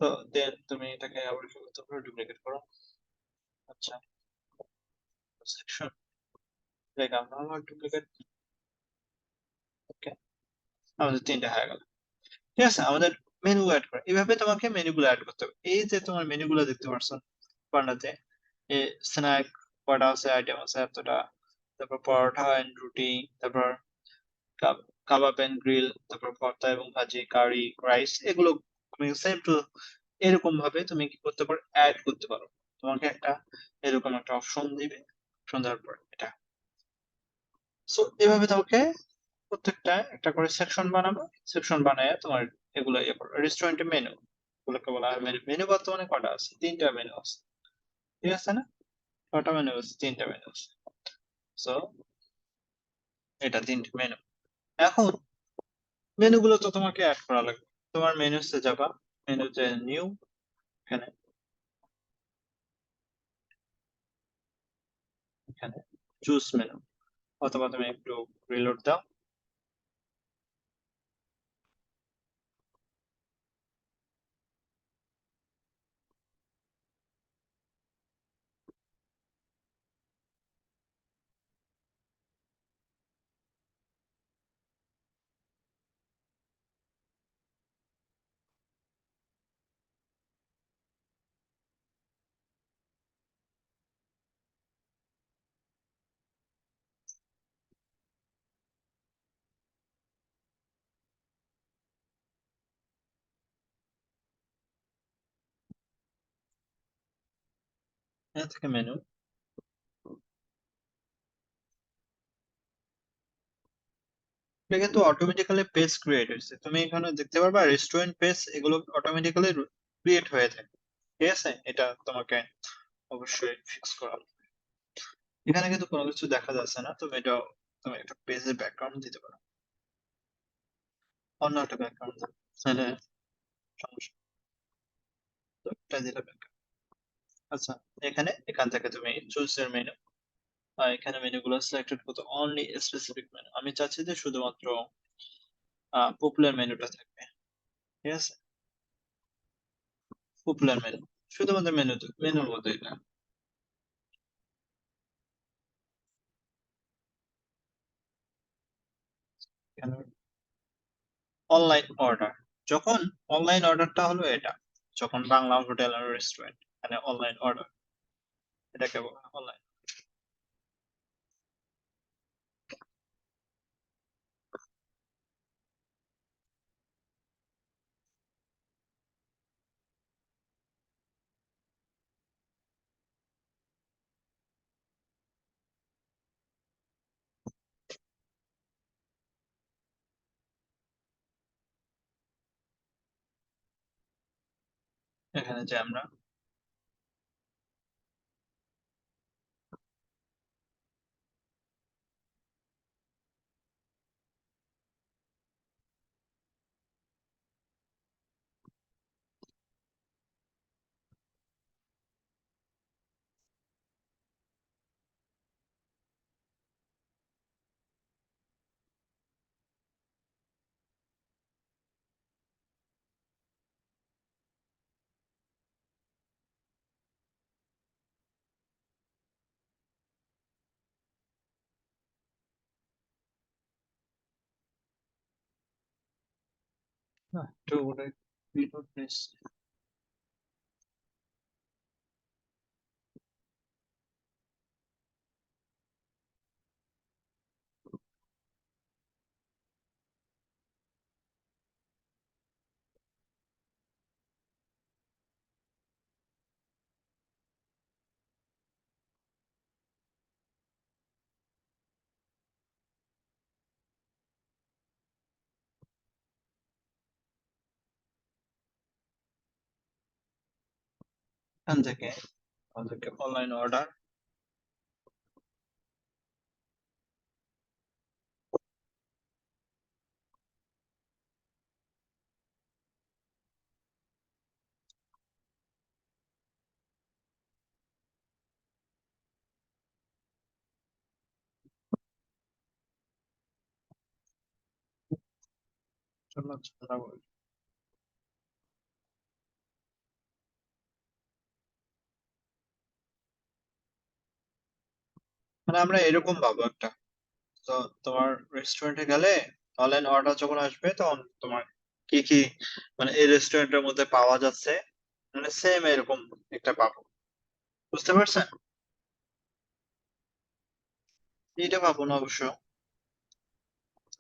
তো দেন তুমি এটাকে আবার কি করতে পারো, ডুপ্লিকেট করো, আচ্ছা সেকশন দেখলাম আমার ডুপ্লিকেট, ওকে, আমাদের 3টা হয়ে গেল। ঠিক আছে, আমাদের মেনু অ্যাড করা, এইভাবে তোমাকে মেনুগুলো অ্যাড করতে হবে। এই যে তোমার মেনুগুলো দেখতে পারছো বারান্দাতে, এই স্ন্যাক কয়টা আছে, আইটেম আছে এতটা, তারপর পরোটা এন্ড রুটি, তারপর কাবাব এন্ড গ্রিল, তারপর ভর্তা এবং ভাজি, কারি, রাইস, এগুলো তুমি সেম টু এরকম ভাবে তুমি কি করতে পারো, অ্যাড করতে পারো। তোমাকে একটা এরকম একটা অপশন দিবে, অপশন দেওয়ার পর এটা, সো এভাবে তোমাকে প্রত্যেকটা একটা করে সেকশন বানাবো, সেকশন বানায় তোমার এগুলো ইয়ে করো। রেস্টুরেন্টের মেনু গুলোকে বলা হয় মেনু। মেনু বর্তমানে কটা আছে? 3টা মেনু আছে, ঠিক আছে না? কটা মেনু আছে? 3টা মেনু আছে। সো এটা 3টে মেনু। এখন মেনু গুলো তো তোমাকে অ্যাড করা লাগবে। তোমার মেনুতে যাবা, মেনুতে নিউ, এখানে এখানে চুজ মেনু, অথবা তুমি একটু রিলোড দাও। এখান থেকে মেনু, এটা কিন্তু অটোমেটিক্যালি পেজ ক্রিয়েট হয়েছে। তুমি এখানে দেখতে পারবা রেস্টুরেন্ট পেজ, এগুলো অটোমেটিক্যালি ক্রিয়েট হয়ে থাকে, ঠিক আছে? এটা তোমাকে অবশ্যই ফিক্স করা লাগবে। এখানে কিন্তু কোনো কিছু দেখা যাচ্ছে না, তুমি এটা, তুমি একটা পেজের ব্যাকগ্রাউন্ড দিতে পারো, অন্য একটা ব্যাকগ্রাউন্ড দাও, তাহলে সমস্যা নেই। তো এটা দিলে background। আচ্ছা, এখান থেকে তুমি চুজ এর মেনু, এখানে মেনুগুলো সিলেক্টেড করতে অনলি স্পেসিফিক মেনু। আমি চাচ্ছি যে শুধুমাত্র পপুলার মেনুটা থাকবে, ঠিক আছে? পপুলার মেনু, শুধুমাত্র মেনুর মধ্যে এটা। অনলাইন অর্ডার, যখন অনলাইন অর্ডারটা হলো এটা, যখন বাংলা হোটেল আর রেস্টুরেন্ট, মানে অনলাইন অর্ডার, এটাকে বলা অনলাইন। এখানে যে আমরা একটু reload প্রেস, এখান থেকে আমাদেরকে অনলাইন অর্ডার, মানে আমরা এরকম পাবো একটা, তো তোমার রেস্টুরেন্টে গেলে অনলাইন অর্ডার যখন আসবে তখন তোমার কি কি মানে এই রেস্টুরেন্টের মধ্যে পাওয়া যাচ্ছে, মানে সেম এরকম একটা পাবো। বুঝতে পারছেন? এটা পাবো না অবশ্য।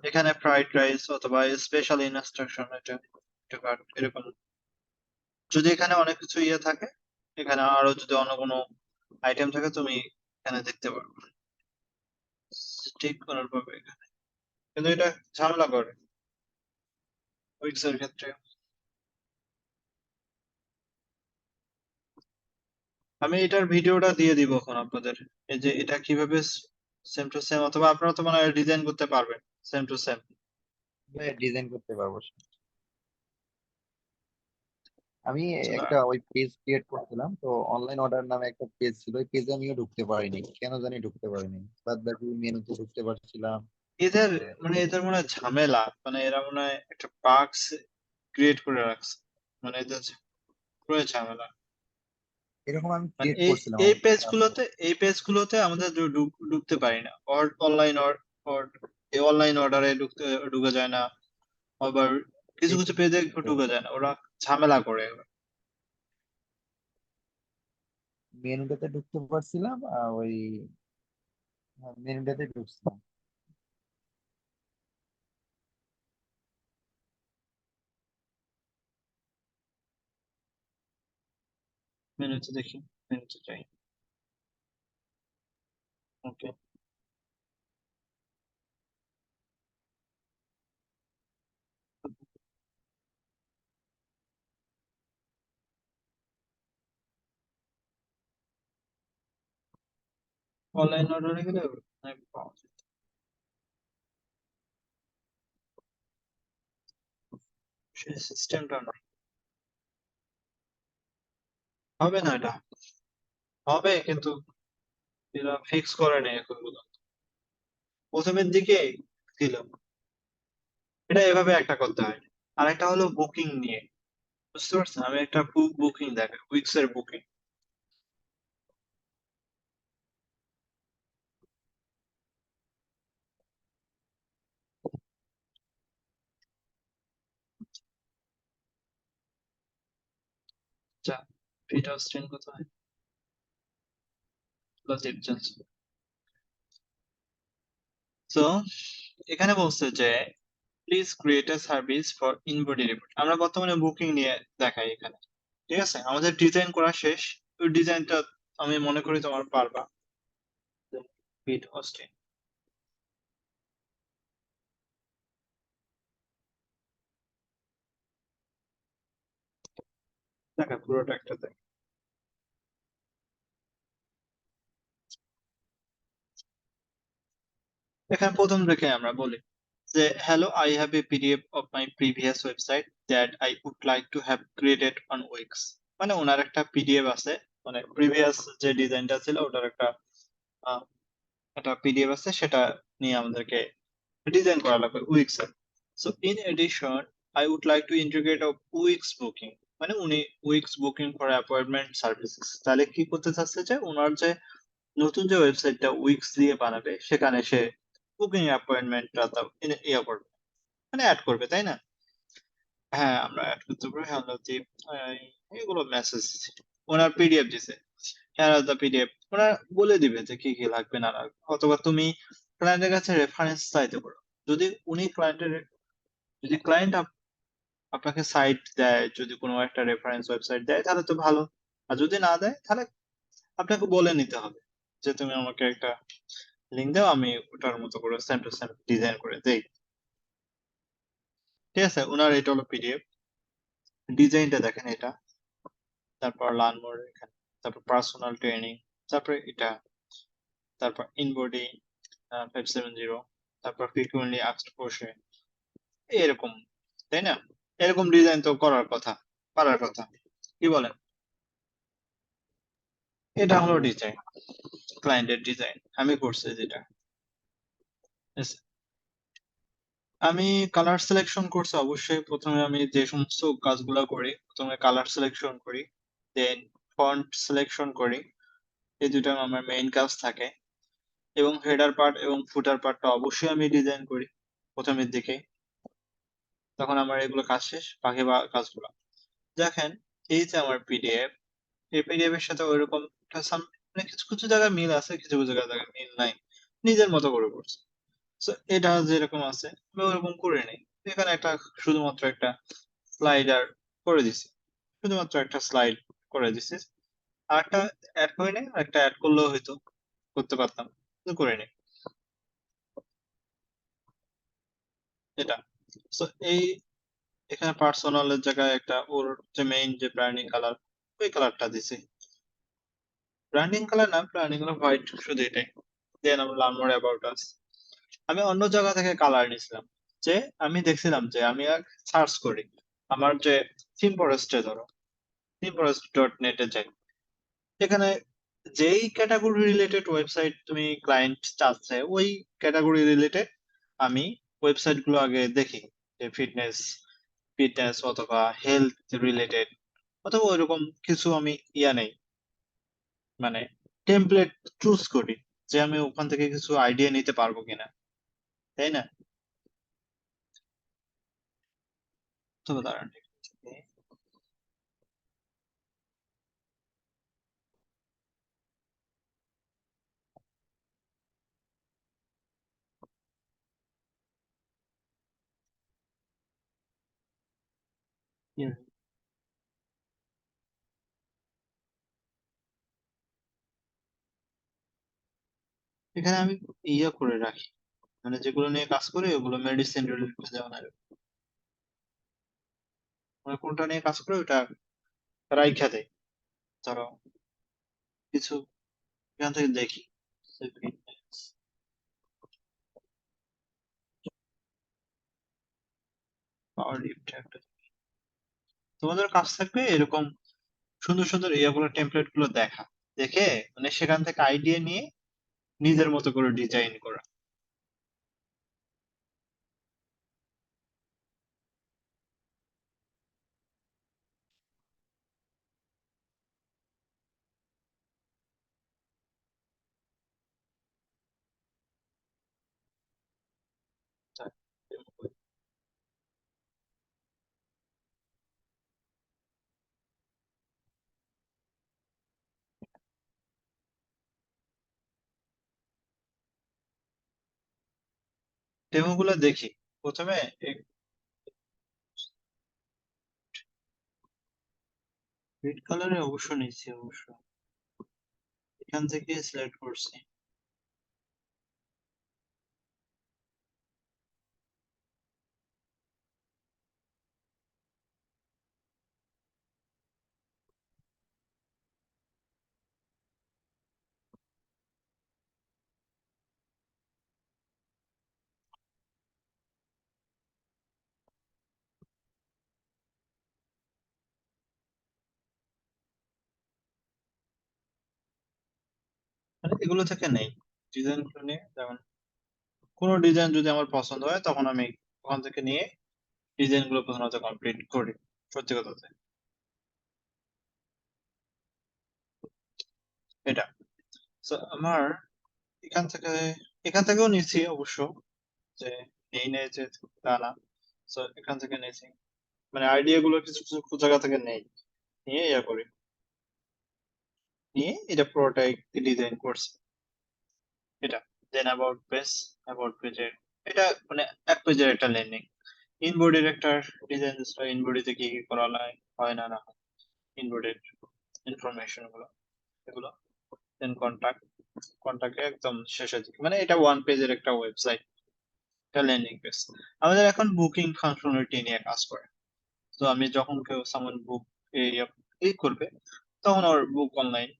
এখানে ফ্রাইড রাইস অথবা স্পেশাল ইনস্ট্রাকশন এটা এটা এরকম যদি এখানে অনেক কিছু ইয়ে থাকে, এখানে আরো যদি অন্য কোনো আইটেম থাকে তুমি এখানে দেখতে পারবে, ঠিক করার পাবে এখানে। কিন্তু এটা ঝামেলা করে উইক্স এর ক্ষেত্রে। আমি এটার ভিডিওটা দিয়ে দিব এখন আপনাদের, এই যে এটা কিভাবে সেম টু সেম, অথবা আপনারা তো মনে হয় ডিজাইন করতে পারবেন সেম টু সেম। ডিজাইন করতে পারবো। আমি একটা ওই পেজ ক্রিয়েট করছিলাম, তো অনলাইন অর্ডার নামে একটা পেজ ছিল, ওই পেজে আমিও ঢুকতে পারিনি, কেন জানি ঢুকতে পারিনি। বাদ বাকি মেনুতে ঢুকতে পারছিলাম। এদের মানে এদের মনে হয় ঝামেলা, মানে এরা মনে হয় একটা বাগস ক্রিয়েট করে রাখছে, মানে এদের পুরো ঝামেলা। এরকম আমি মানে ক্রিয়েট এই করছিলাম এই আমার কাছে। পেজগুলোতে এই পেজগুলোতে আমাদের ঢুকতে পারি না, অনলাইন এই অনলাইন অর্ডারে ঢুকে যায় না, আবার কিছু এই কিছু পেজে ঢুকে যায় না, ওরা ঝামেলা করে। মেনুটাতে ঢুকতে পারছিলাম, আর ওই মেনুটাতে ঢুকছিলাম। মেনুতে দেখি, মেনুতে যাই। ওকে, অনলাইন অর্ডারে গেলে পাওয়া যায়। সেই সিস্টেমটা না, হবে না, এটা হবে কিন্তু এরা ফিক্স করে নেই এখন পর্যন্ত। প্রথমের দিকে ছিল, এটা এভাবে একটা করতে হয়। আর একটা হলো বুকিং নিয়ে, বুঝতে পারছেন? আমি একটা বুকিং দেখাই, উইক্স এর বুকিং। আচ্ছা, পিটার স্টেন কোথায়? Logic change. সো এখানে বলছে যে please create a service for InBody report. আমরা বর্তমানে বুকিং নিয়ে দেখাই এখানে, ঠিক আছে? আমাদের ডিজাইন করা শেষ, ওই ডিজাইনটা আমি মনে করি তোমার পারবা। পিট অস্টিন, দেখা পুরোটা একটা দেখ। এখানে প্রথম থেকে আমরা বলি যে hello, I have a PDF of my previous website that I would like to have created on Wix. মানে ওনার একটা পিডিএফ আছে, মানে প্রিভিয়াস যে ডিজাইনটা ছিল ওটার আহ, একটা পিডিএফ আছে, সেটা নিয়ে আমাদেরকে ডিজাইন করা লাগবে উইক্স এর। So in addition I would like to integrate of Wix booking. মানে উনি Wix booking for appointment services. তাহলে কি করতে চাচ্ছে যে ওনার যে নতুন যে ওয়েবসাইটটা উইক্স দিয়ে বানাবে, সেখানে সে বুকিং অ্যাপয়েন্টমেন্টটা ইয়ে করবে, মানে অ্যাড করবে, তাই না? হ্যাঁ, আমরা অ্যাড করতে পারি। আমরা যে এগুলো মেসেজ ওনার পিডিএফ দিছে, হ্যাঁ দ্য পিডিএফ, ওরা বলে দিবে যে কি কি লাগবে না লাগবে, অথবা তুমি ক্লায়েন্টের কাছে রেফারেন্স চাইতে পারো। যদি উনি যদি ক্লায়েন্ট আপনাকে সাইট দেয়, যদি কোনো একটা রেফারেন্স ওয়েবসাইট দেয় তাহলে তো ভালো, আর যদি না দেয় তাহলে আপনাকে বলে নিতে হবে যে তুমি আমাকে একটা লিঙ্ক দাও, আমি ওটার মতো করে সেম টু সেম ডিজাইন করে দেই। ঠিক আছে, ওনার এটা হলো পিডিএফ, ডিজাইনটা দেখেন এটা, তারপর লার্ন মোর এখানে, তারপর পার্সোনাল ট্রেনিং, তারপর এটা, তারপর ইনবডি 570, তারপর ফ্রিকুয়েন্টলি আস্কড কোশ্চেন, এরকম, তাই না? এরকম ডিজাইন তো করার কথা, পারার কথা, কি বলেন? এটা হলো ডিজাইন, ক্লায়েন্টের ডিজাইন আমি করছি যেটা। Yes. আমি কালার সিলেকশন করছি অবশ্যই। প্রথমে আমি যে সমস্ত কাজগুলো করি, প্রথমে কালার সিলেকশন করি, দেন ফন্ট সিলেকশন করি। এই দুটো আমার মেইন কাজ থাকে। এবং হেডার পার্ট এবং ফুটার পার্টটা অবশ্যই আমি ডিজাইন করি প্রথমের দিকে। তখন আমার এগুলো কাজ শেষ, বাকি কাজগুলো দেখেন। এই যে আমার পিডিএফ, এই পিডিএফ এর সাথে ওইরকম একটা মানে কিছু কিছু জায়গায় মিল আছে, কিছু কিছু জায়গায় মিল নাই। নিজের মতো করে করছে। সো এটা যেরকম আছে আমি ওরকম করে নিই। এখানে একটা শুধুমাত্র একটা স্লাইডার করে দিছি, শুধুমাত্র একটা স্লাইড করে দিছি। আর একটা অ্যাড করে নিই, একটা অ্যাড করলেও হয়তো করতে পারতাম, কিন্তু করে নিই এটা। সো এই এখানে পার্সোনালের জায়গায় একটা ওর যে মেইন যে ব্র্যান্ডিং কালার, ওই কালারটা দিছি। ব্র্যান্ডিং কালার না, ব্র্যান্ডিং কালার হোয়াইট, শুধু এটাই। দেন আমরা লার্ন মোর অ্যাবাউট আস। আমি অন্য জায়গা থেকে কালার নিছিলাম, যে আমি দেখছিলাম যে আমি সার্চ করি আমার যে থিম ফরেস্টে, ধরো themforest.net এ যাই, এখানে যেই ক্যাটাগরি রিলেটেড ওয়েবসাইট তুমি ক্লায়েন্ট চাচ্ছে, ওই ক্যাটাগরি রিলেটেড আমি ওয়েবসাইট গুলো আগে দেখি, যে ফিটনেস ফিটনেস অথবা হেলথ রিলেটেড, অথবা ওইরকম কিছু আমি নেই, মানে টেমপ্লেট চুজ করি, যে আমি ওখান থেকে কিছু আইডিয়া নিতে পারবো কিনা, তাই না? তো দাঁড়ান, এখানে আমি করে রাখি, মানে যেগুলো নিয়ে কাজ করি ওগুলো মেডিসিন রিলেটেড, যেমন মানে কোনটা নিয়ে কাজ করে ওটা রাইখা দেয়। ধরো কিছু এখান থেকে দেখি, পাওয়ার লিফট একটা। তোমাদের কাজ থাকবে এরকম সুন্দর সুন্দর ইয়েগুলো, টেমপ্লেট গুলো দেখা, দেখে মানে সেখান থেকে আইডিয়া নিয়ে নিজের মতো করে ডিজাইন করা। ডেমো গুলো দেখি প্রথমে। রেড কালারে অবশ্য নিচ্ছি, অবশ্য এখান থেকে সিলেক্ট করছি। মানে এগুলো থেকে নেই ডিজাইন গুলো নিয়ে, যেমন কোনো ডিজাইন যদি আমার পছন্দ হয় তখন আমি ওখান থেকে নিয়ে ডিজাইন গুলো প্রথমত কমপ্লিট করি, সত্যি কথা বলতে। এটা So, আমার এখান থেকেও নিচ্ছি অবশ্য, যে নেই নেই যে তা না। এখান থেকে নিয়েছি, মানে আইডিয়া গুলো কিছু কিছু জায়গা থেকে নেই, নিয়ে করি, নিয়ে এটা পুরোটাই ডিজাইন করছি। এটা দেন অ্যাবাউট পেজের এটা মানে এক পেজের একটা ল্যান্ডিং। ইনবডির একটা ডিজাইন, ইনবডিতে কি কি করা হয় না না হয়, ইনবডির ইনফরমেশন গুলো, এগুলো। দেন কন্টাক্ট একদম শেষের দিকে, মানে এটা ওয়ান পেজের একটা ওয়েবসাইট, একটা ল্যান্ডিং পেজ। আমাদের এখন বুকিং ফাংশনালিটি নিয়ে কাজ করে। তো আমি যখন কেউ সামন বুক এই করবে, তখন ওর বুক অনলাইন,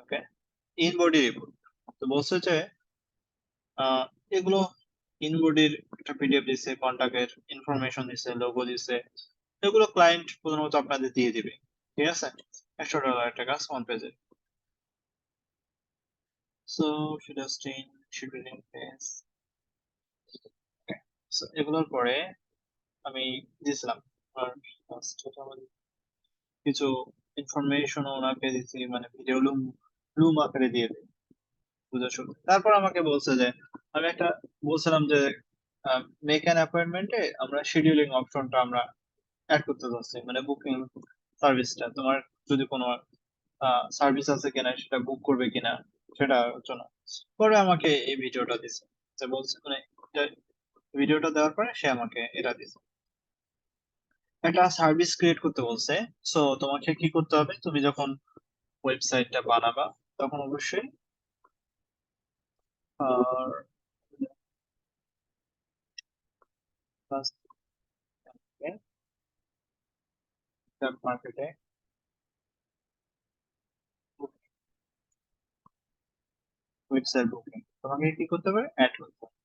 ওকে, ইনবডি রিপোর্ট। তো বলছে যে আহ, এগুলো ইনবডির একটা পিডিএফ দিছে, কন্টাক্টের ইনফরমেশন দিছে, লোগো দিছে, এগুলো ক্লায়েন্ট প্রথমত আপনাদের দিয়ে দিবে, ঠিক আছে? $100 একটা কাজ ওয়ান পেজে। সো শিডিউলিং পেজ, এগুলোর পরে আমি দিয়েছিলাম আর first এটা আমাদের কিছু ইনফরমেশন ওনাকে দিচ্ছি, মানে ভিডিও লুম আকারে দিয়ে দিই বুঝার শুরু। তারপর আমাকে বলছে যে আমি একটা বলছিলাম যে মেক অ্যান অ্যাপয়েন্টমেন্টে আমরা শিডিউলিং অপশনটা আমরা অ্যাড করতে চাচ্ছি, মানে বুকিং সার্ভিসটা, তোমার যদি কোনো সার্ভিস আছে কিনা, সেটা বুক করবে কিনা, সেটা জন্য পরে আমাকে এই ভিডিওটা দিছে, যে বলছে মানে ভিডিওটা দেওয়ার পরে সে আমাকে এটা দিছে, একটা সার্ভিস ক্রিয়েট করতে বলছে। সো তোমাকে কি করতে হবে, তুমি যখন ওয়েবসাইটটা বানাবা তখন অবশ্যই মার্কেটে ওয়েবসাইট বুকিং তোমাকে কি করতে হবে, অ্যাড করতে হবে।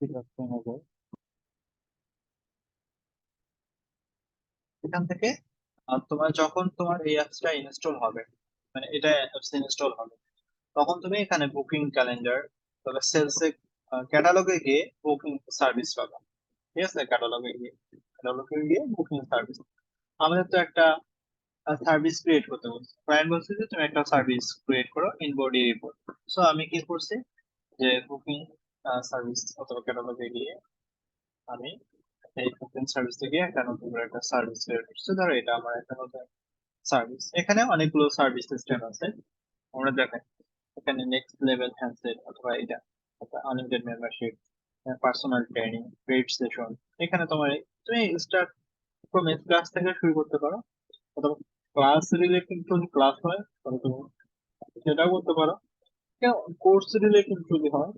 ঠিক আছে, নেবো। এখান থেকে তোমার যখন তোমার এই অ্যাপসটা ইনস্টল হবে, মানে এটা অ্যাপস ইনস্টল হবে, তখন তুমি এখানে বুকিং ক্যালেন্ডার, তাহলে সেলসে ক্যাটালগে গিয়ে বুকিং সার্ভিস পাবে। ঠিক আছে, ক্যাটালগে গিয়ে বুকিং সার্ভিস। আমাদের তো একটা সার্ভিস ক্রিয়েট করতে বলছে, ক্লায়েন্ট বলছে যে তুমি একটা সার্ভিস ক্রিয়েট করো ইন বডি রিপোর্ট। সো আমি কি করছি, যে বুকিং সার্ভিস অথবা ক্যাটালগে গিয়ে আমি এই বুকিং সার্ভিস থেকে একটা নতুন করে একটা সার্ভিস ক্রিয়েট করছি। ধরো এটা আমার একটা নতুন সার্ভিস, এখানে অনেকগুলো সার্ভিস সিস্টেম আছে। আমরা দেখেন এখানে নেক্সট লেভেল হ্যান্ডসেট অথবা এটা unlimited membership, personal training, paid session. এখানে তুমি স্টার্ট ফ্রম ক্লাস থেকে শুরু করতে পারো, অথবা ক্লাস রিলেটেড যদি ক্লাস হয় তাহলে তুমি সেটাও করতে পারো। কোর্স রিলেটেড যদি হয়,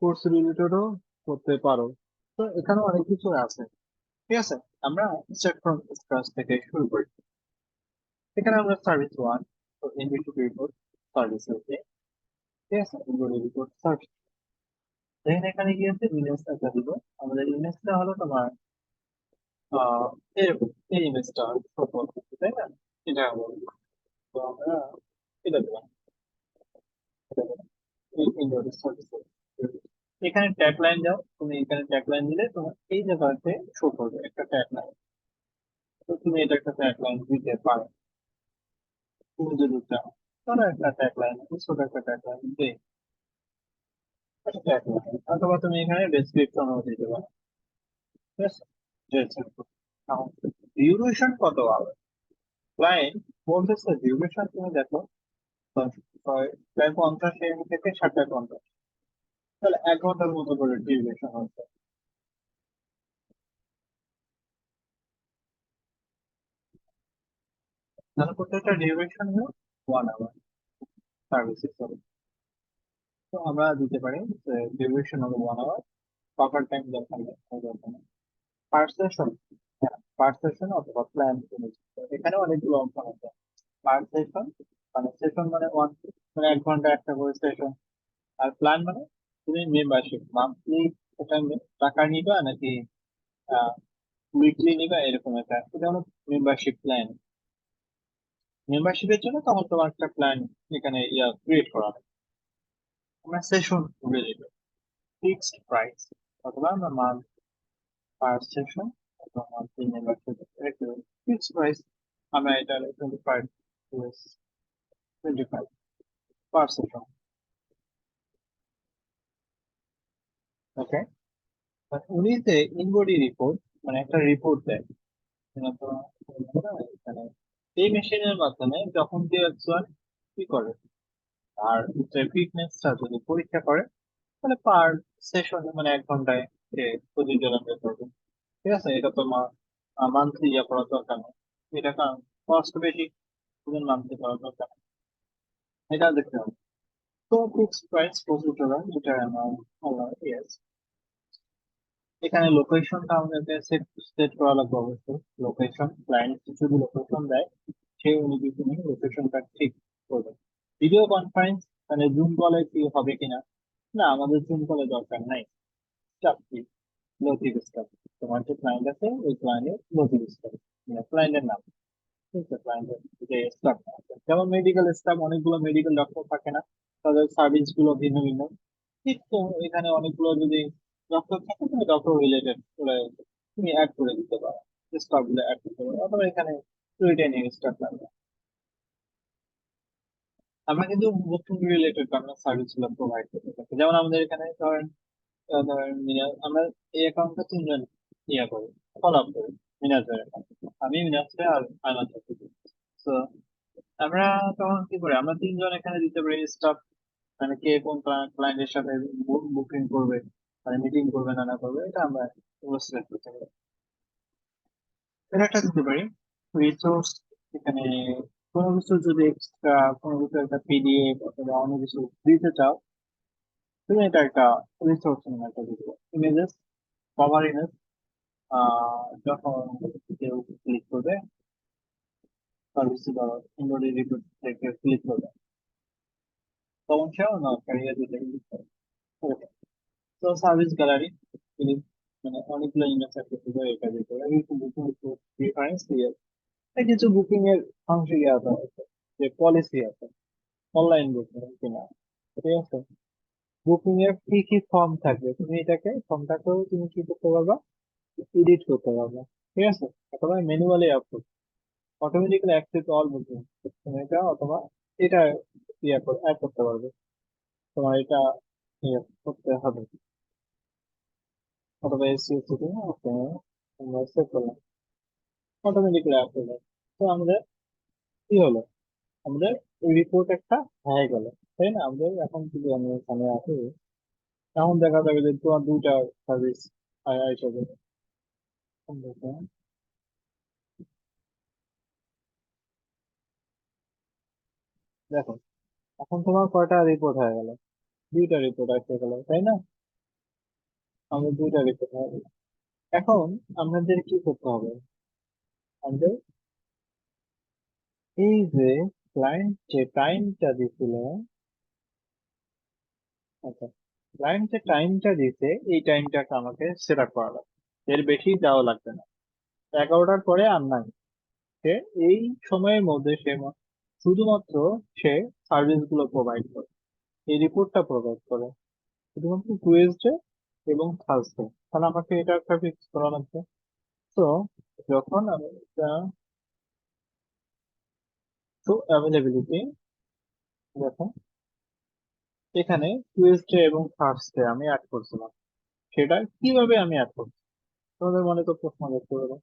কোর্স রিলেটেডও করতে পারো। তো এখানে অনেক কিছু আছে। ঠিক আছে, আমরা স্টার্ট ফ্রম স্ক্র্যাচ থেকে শুরু করি। এখানে আমরা সার্ভিস ওয়ান, তো ইনভিট রিপোর্ট সার্ভিস হচ্ছে। ঠিক আছে, ইনভিট রিপোর্ট সার্ভিস। দেখেন এখানে কি আছে, ইমেজ একটা দিব। আমাদের ইমেজটা হলো তোমার এরকম, এই ইমেজটা ছোট, তাই না? এটা হলো, তো আমরা এটা দিলাম, এটা দিলাম। এই ইনভিট সার্ভিস। এখানে ট্যাগ লাইন দাও, তুমি এখানে ট্যাগ লাইন দিলে তোমার এই জায়গাতে শো করবে একটা ট্যাগ লাইন। তো তুমি এটা একটা ট্যাগ লাইন দিতে পারো, তুমি যদি চাও। ধরো একটা ট্যাগ লাইন, ছোট একটা ট্যাগ লাইন দিয়ে ট্যাগ লাইন, অথবা তুমি এখানে ডেসক্রিপশনও দিতে পারো। ঠিক আছে, ডিউরেশন কত আওয়ার ক্লায়েন্ট বলতেছে, ডিউরেশন তুমি দেখো প্রায় 50 থেকে 60 ঘন্টা, তাহলে 1 ঘন্টার মতো করে ডিউরেশন হচ্ছে। তাহলে প্রত্যেকটা ডিউরেশন হলো 1 আওয়ার সার্ভিস হিসেবে। তো আমরা দিতে পারি যে ডিউরেশন হলো 1 আওয়ার, কভার টাইম দরকার নেই, পার সেশন, হ্যাঁ পার সেশন অথবা প্ল্যান। এখানে অনেকগুলো অপশন আছে। পার সেশন মানে সেশন মানে মানে 1 ঘন্টা একটা করে সেশন। আর প্ল্যান মানে তুমি মেম্বারশিপ মান্থলি এটা টাকা নিবা নাকি উইকলি নিবা, এরকম একটা, এটা হলো মেম্বারশিপ প্ল্যান। মেম্বারশিপের জন্য তখন তোমার একটা প্ল্যান এখানে ক্রিয়েট করা হবে। আমরা সেশন বলে দিব, ফিক্সড প্রাইস, অথবা আমরা মান্থ পার সেশন অথবা মান্থলি মেম্বারশিপ ফিক্সড প্রাইস। আমরা এটা 25 পার সেশন। ওকে, উনি যে ইনবডি রিপোর্ট মানে একটা রিপোর্ট দেয়, যেটা তো এখানে এই মেশিনের মাধ্যমে যখন কেউ একজন কি করে আর ফিটনেসটা যদি পরীক্ষা করে, তাহলে পার সেশন মানে 1 ঘন্টায় সে প্রতিবেদন বের করবে। ঠিক আছে, এটা তো মান্থলি ইয়ে করার দরকার নেই, এটা কারণ কস্ট বেশি, মান্থলি করার দরকার নেই, এটা দেখতে হবে। তো ফিক্সড প্রাইস $25, এটা আমার ইয়েস। এখানে লোকেশনটা আমাদেরকে সেট করা লাগবে অবশ্যই। লোকেশন ক্লায়েন্ট যদি লোকেশন দেয়, সেই অনুযায়ী তুমি লোকেশনটা ঠিক করবে। ভিডিও কনফারেন্স মানে জুম কলে কি হবে কিনা, না, আমাদের সিম্পলের দরকার নাই। স্টাফ কি? Logic staff. তোমার যে ক্লায়েন্ট আছে ওই ক্লায়েন্টের লজিক স্টাফ, মানে ক্লায়েন্টের নাম। ঠিক আছে, ক্লায়েন্টের যে স্টাফ আছে, যেমন মেডিকেল স্টাফ, অনেকগুলো মেডিকেল ডক্টর থাকে না, তাদের সার্ভিস গুলো ভিন্ন ভিন্ন। ঠিক তো এখানে অনেকগুলো যদি ডক্টর থাকে, তুমি ডক্টর রিলেটেড করে তুমি অ্যাড করে দিতে পারো, স্টাফ গুলো অ্যাড করতে পারো, অথবা এখানে রিটেনিং স্টাফ লাগবে। আমরা কিন্তু বুকিং রিলেটেড আমরা সার্ভিস গুলো প্রোভাইড করতে থাকি। যেমন আমাদের এখানে ধরেন আমরা এই অ্যাকাউন্টটা তিনজন ইয়ে করি, ফলো আপ করি। মিনাজের অ্যাকাউন্ট, আমি, মিনাজ ভাই আর আইমান থাকি। তো আমরা তখন কি করি, আমরা তিনজন এখানে দিতে পারি স্টাফ, মানে কে কোন ক্লায়েন্টের সাথে বুকিং করবে, মানে মিটিং করবে না না করবে, এটা আমরা সিলেক্ট করতে পারি। এটা একটা দিতে পারি রিসোর্স। এখানে কোনো কিছু যদি এক্সট্রা কোনো কিছু একটা পিডিএফ অথবা অন্য কিছু দিতে চাও, তুমি এটা একটা রিসোর্স নামে একটা দিতে পারো। ইমেজেস, কভার ইমেজ, যখন কেউ ক্লিক করবে, সার্ভিস ধরো ইনবডি রিপোর্ট থেকে ক্লিক করবে, তখন সেও না ক্যারিয়ার দিতে পারে। তো সার্ভিস গ্যালারি, মানে অনেকগুলো ইমেজ থাকতে পারে, এটা দিতে পারে। বুকিং প্রিফারেন্স দিয়ে কিছু বুকিং এর ফাংশন ইয়ে আছে, যে পলিসি আছে অনলাইন বুকিং কিনা, ঠিক আছে। বুকিং এর কি কি ফর্ম থাকবে, তুমি এটাকে ফর্মটাকেও তুমি কি করতে পারবা, এডিট করতে পারবা, ঠিক আছে। অথবা manually upload, automatically access all booking, তুমি এটা অথবা এটা ইয়ে করে অ্যাড করতে পারবে। তোমার এটা ইয়ে করতে হবে, অথবা এসসিএসসি থেকে ওকে আমরা সেভ করলাম, অটোমেটিক্যালি অ্যাড করলাম। তো আমাদের কি হলো, আমাদের রিপোর্ট একটা হয়ে গেল, তাই না। আমাদের এখন যদি আমি এখানে আসি, এখন দেখা যাবে যে তোমার দুইটা সার্ভিস হিসেবে দেখো, এখন তোমার কয়টা রিপোর্ট হয়ে গেল, দুইটা রিপোর্ট এসে গেল, তাই না। আমাদের দুইটা রিপোর্ট হয়ে গেল। এখন আমাদের কি করতে হবে, আমাদের এই যে ক্লায়েন্ট যে টাইমটা দিছিল, আচ্ছা, ক্লায়েন্ট যে টাইমটা দিছে এই টাইমটাকে আমাকে সেট আপ করা লাগবে, এর বেশি যাওয়া লাগবে না। 11টার পরে আর নাই, সে এই সময়ের মধ্যে শুধুমাত্র সে সার্ভিস গুলো প্রোভাইড করে, এই রিপোর্টটা প্রোভাইড করে শুধুমাত্র টুয়েসডে এবং থার্সডে। তাহলে আমাকে এটা একটা ফিক্স করা লাগবে। তো যখন আমি এটা তো অ্যাভেলেবিলিটি, দেখো এখানে টুয়েসডে এবং থার্সডে আমি অ্যাড করছিলাম, সেটা কিভাবে আমি অ্যাড করছি, তোমাদের মনে তো প্রশ্ন দেখতে পারো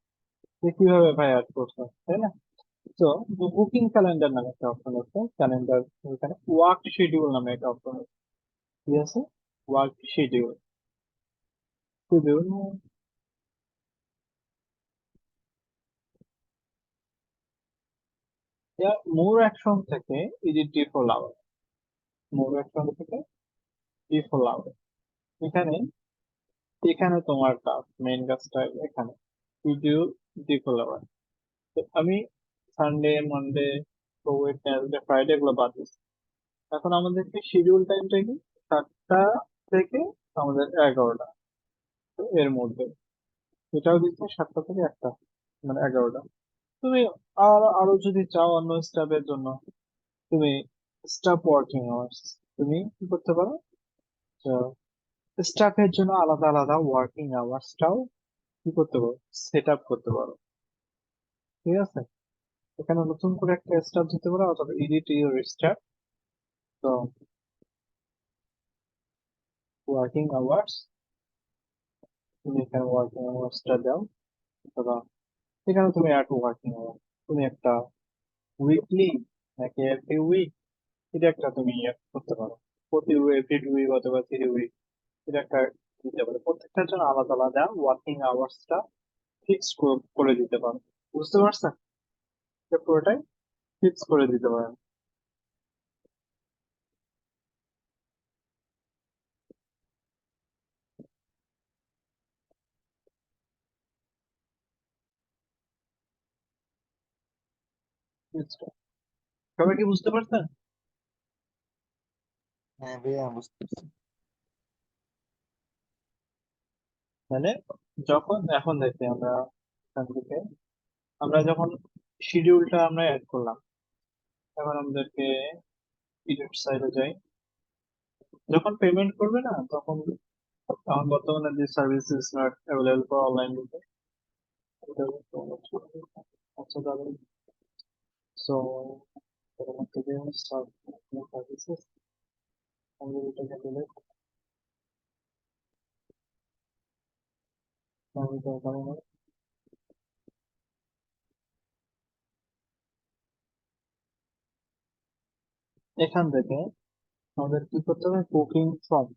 যে কিভাবে ভাই অ্যাড করছো, তাই না। তো বুকিং ক্যালেন্ডার নামে একটা অপশন আছে, ক্যালেন্ডার, এখানে ওয়ার্ক শিডিউল নামে একটা অপশন আছে, ঠিক আছে। Work schedule, schedule more action থেকে edit default hour, more action থেকে ডিফল আওয়ার, এখানে এখানে তোমার কাজ, মেইন কাজটা এখানে শিডিউল ডিফল আওয়ার। আমি সানডে, মানডে, ওয়েডনেসডে, ফ্রাইডে এগুলো বাদ দিচ্ছি। এখন আমাদেরকে শিডিউল টাইমটা কি, 7টা থেকে আমাদের 11টা, তো এর মধ্যে এটাও দিচ্ছে 7টা থেকে 1টা, মানে 11টা। তুমি আরো যদি চাও অন্য স্টাফের জন্য, তুমি স্টাফ ওয়ার্কিং আওয়ার্স, তুমি কি করতে পারো, স্টাফের জন্য আলাদা আলাদা ওয়ার্কিং আওয়ার্সটাও কি করতে পারো, সেট আপ করতে পারো, ঠিক আছে। এখানে নতুন করে একটা স্টাফ দিতে পারো, অথবা এডিট ইউর স্টাফ। তো ওয়ার্কিং আওয়ার্স, তুমি এখানে ওয়ার্কিং আওয়ার্সটা দাও, অথবা এখানে তুমি অ্যাড ওয়ার্কিং আওয়ার, তুমি একটা উইকলি নাকি এভরি উইক, এটা একটা তুমি করতে পারো, প্রতি এভরি 2 উইক অথবা 3 উইক, এটা একটা দিতে পারো। প্রত্যেকটার জন্য আলাদা আলাদা ওয়ার্কিং আওয়ার্সটা ফিক্স করে দিতে পারো, বুঝতে পারছেন। এটা পুরোটাই ফিক্স করে দিতে পারেন। Fixed করে। সবাই কি বুঝতে পারছেন? হ্যাঁ ভাইয়া বুঝতে পারছি। মানে যখন এখন দেখি আমরা এখান থেকে আমরা যখন শিডিউলটা আমরা অ্যাড করলাম, এখন আমাদেরকে এডিট সাইডে যাই। যখন পেমেন্ট করবে না তখন এখন বর্তমানে যে service is not available for online booking, আচ্ছা তাহলে সো থেকে স্টার্ট সার্ভিসেস আমরা এটাকে ডিলিট এখান থেকে আমাদের কি করতে হবে, booking from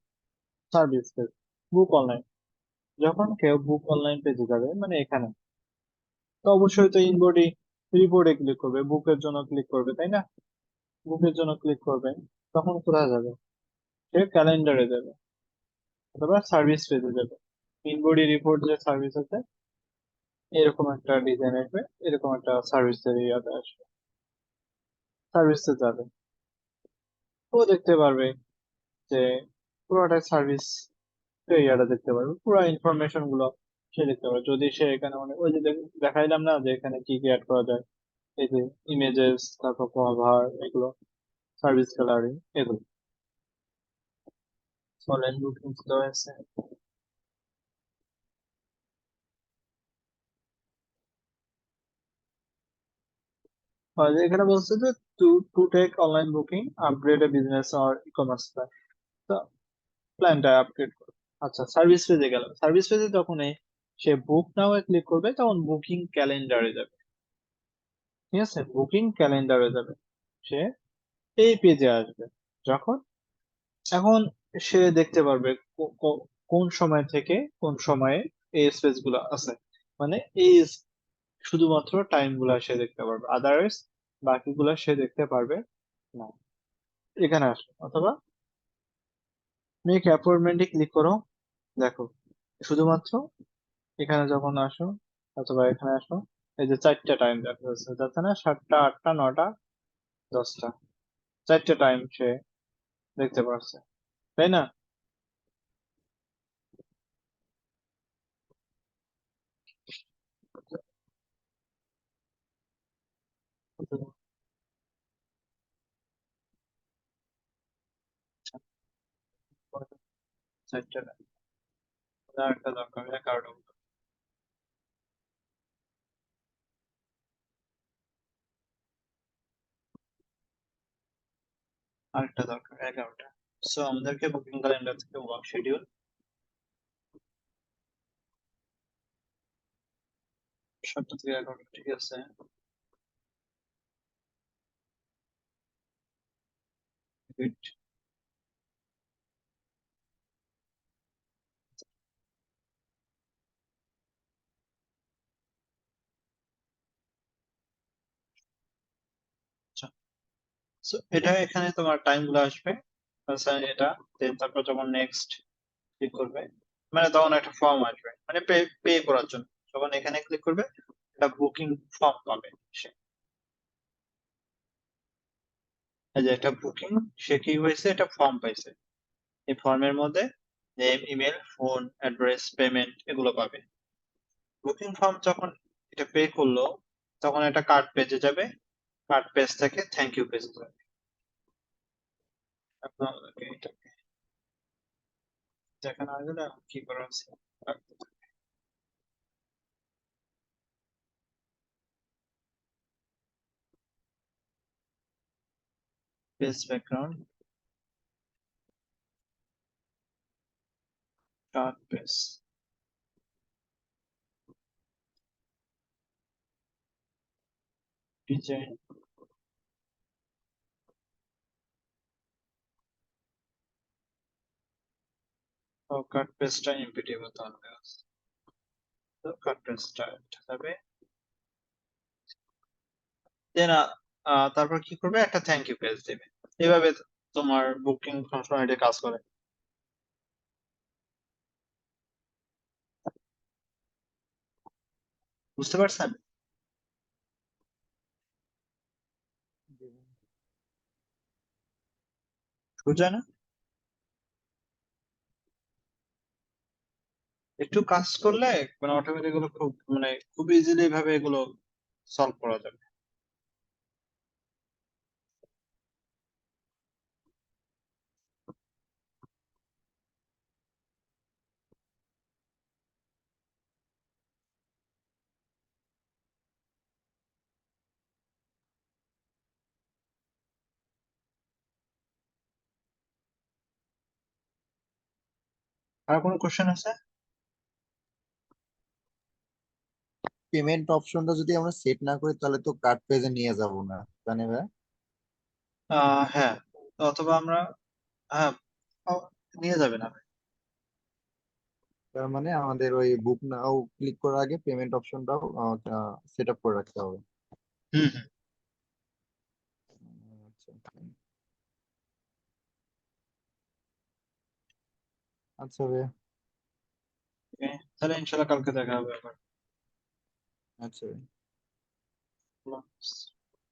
service page, book online. যখন কেউ বুক অনলাইন পেজে যাবে মানে এখানে, তো অবশ্যই তো ইনবডি রিপোর্টে ক্লিক করবে, বুকের জন্য ক্লিক করবে, তাই না? বুকের জন্য ক্লিক করবে, তখন কোথায় যাবে? সে ক্যালেন্ডারে যাবে অথবা সার্ভিস পেজে যাবে। ইনবডি রিপোর্ট যে সার্ভিস আছে এরকম একটা ডিজাইন আসবে, এরকম একটা সার্ভিসের ইয়াতে আসবে, সার্ভিসে যাবে। ও দেখতে পারবে যে পুরোটা সার্ভিস ইয়াটা দেখতে পারবে, পুরো ইনফরমেশন গুলো সে দেখতে পারবে। যদি সে এখানে মানে ওই যে দেখাইলাম না যে এখানে কি কি অ্যাড করা যায়, এই যে ইমেজেস, তারপর কভার, এগুলো সার্ভিস গ্যালারি, এগুলো অনলাইন বুকিং দেওয়া আছে। আর এখানে বলছে যে to to take online booking upgrade a business or e commerce plan, তো প্ল্যানটা আপগ্রেড করবে। আচ্ছা সার্ভিস পেজে গেল, সার্ভিস পেজে যখন সে বুক নাও এ ক্লিক করবে তখন বুকিং ক্যালেন্ডারে যাবে, ঠিক আছে? বুকিং ক্যালেন্ডারে যাবে, সে এই পেজে আসবে। যখন এখন সে দেখতে পারবে কোন সময় থেকে কোন সময়ে এই স্পেস গুলো আছে, মানে এই শুধুমাত্র টাইম গুলা সে দেখতে পারবে, আদারওয়াইজ বাকিগুলা সে দেখতে পারবে না। এখানে আসো অথবা মেক অ্যাপয়েন্টমেন্টে ক্লিক করো, দেখো শুধুমাত্র এখানে যখন আসো অথবা এখানে আসো, এই যে চারটা টাইম দেখা যাচ্ছে, যাচ্ছে না? 7টা, 8টা, 9টা, 10টা, চারটে টাইম সে দেখতে পারছে, তাই না? চারটে time। আরেকটা দরকার 11টা, আরেকটা দরকার 11টা। সো আমাদেরকে বুকিং ক্যালেন্ডার থেকে ওয়ার্ক শিডিউল 7টা থেকে 11টা, ঠিক আছে। Good. আচ্ছা, সো এটা এখানে তোমার টাইম গুলো আসবে, আচ্ছা এটা দেন তারপর যখন নেক্সট ক্লিক করবে মানে তখন একটা ফর্ম আসবে মানে পে পে করার জন্য, যখন এখানে ক্লিক করবে একটা বুকিং ফর্ম পাবে সে। এই যে একটা বুকিং, সে কি হয়েছে, একটা ফর্ম পাইছে। এই ফর্মের মধ্যে name, email, phone address, payment এগুলো পাবে। বুকিং ফর্ম যখন এটা পে করলো তখন একটা কার্ড পেজে যাবে, কার্ড পেজ থেকে থ্যাংক ইউ পেজে যাবে। এখন আমাদেরকে এটা দেখানো হয়ে গেলে এখন কি করা আছে, page background, card page, design, ও কার্ড পেজটা এমপিটি মতো হবে, তো কার্ড পেজটা যাবে। দেন তারপর কি করবে, একটা থ্যাংক ইউ পেজ দেবে। এভাবে তোমার বুকিং ফাংশনালিটি কাজ করে। বুঝতে পারছেন? বুঝা না? একটু কাজ করলে মানে অটোমেটিক এগুলো খুব ইজিলি ভাবে এগুলো সলভ করা যাবে। আর কোনো কোশ্চেন আছে? পেমেন্ট অপশনটা যদি আমরা সেট না করি তাহলে তো কার্ড পেজে নিয়ে যাব না, জানি ভাই? হ্যাঁ, অথবা আমরা হ্যাঁ ও, নিয়ে যাবে না। তার মানে আমাদের ওই বুক নাও ক্লিক করার আগে পেমেন্ট অপশনটাও সেট আপ করে রাখতে হবে। হুম হুম। আচ্ছা আচ্ছা ভাইয়া। Okay, তাহলে ইনশাল্লাহ কালকে দেখা হবে আবার। আচ্ছা ভাইয়া। আল্লাহ হাফেজ।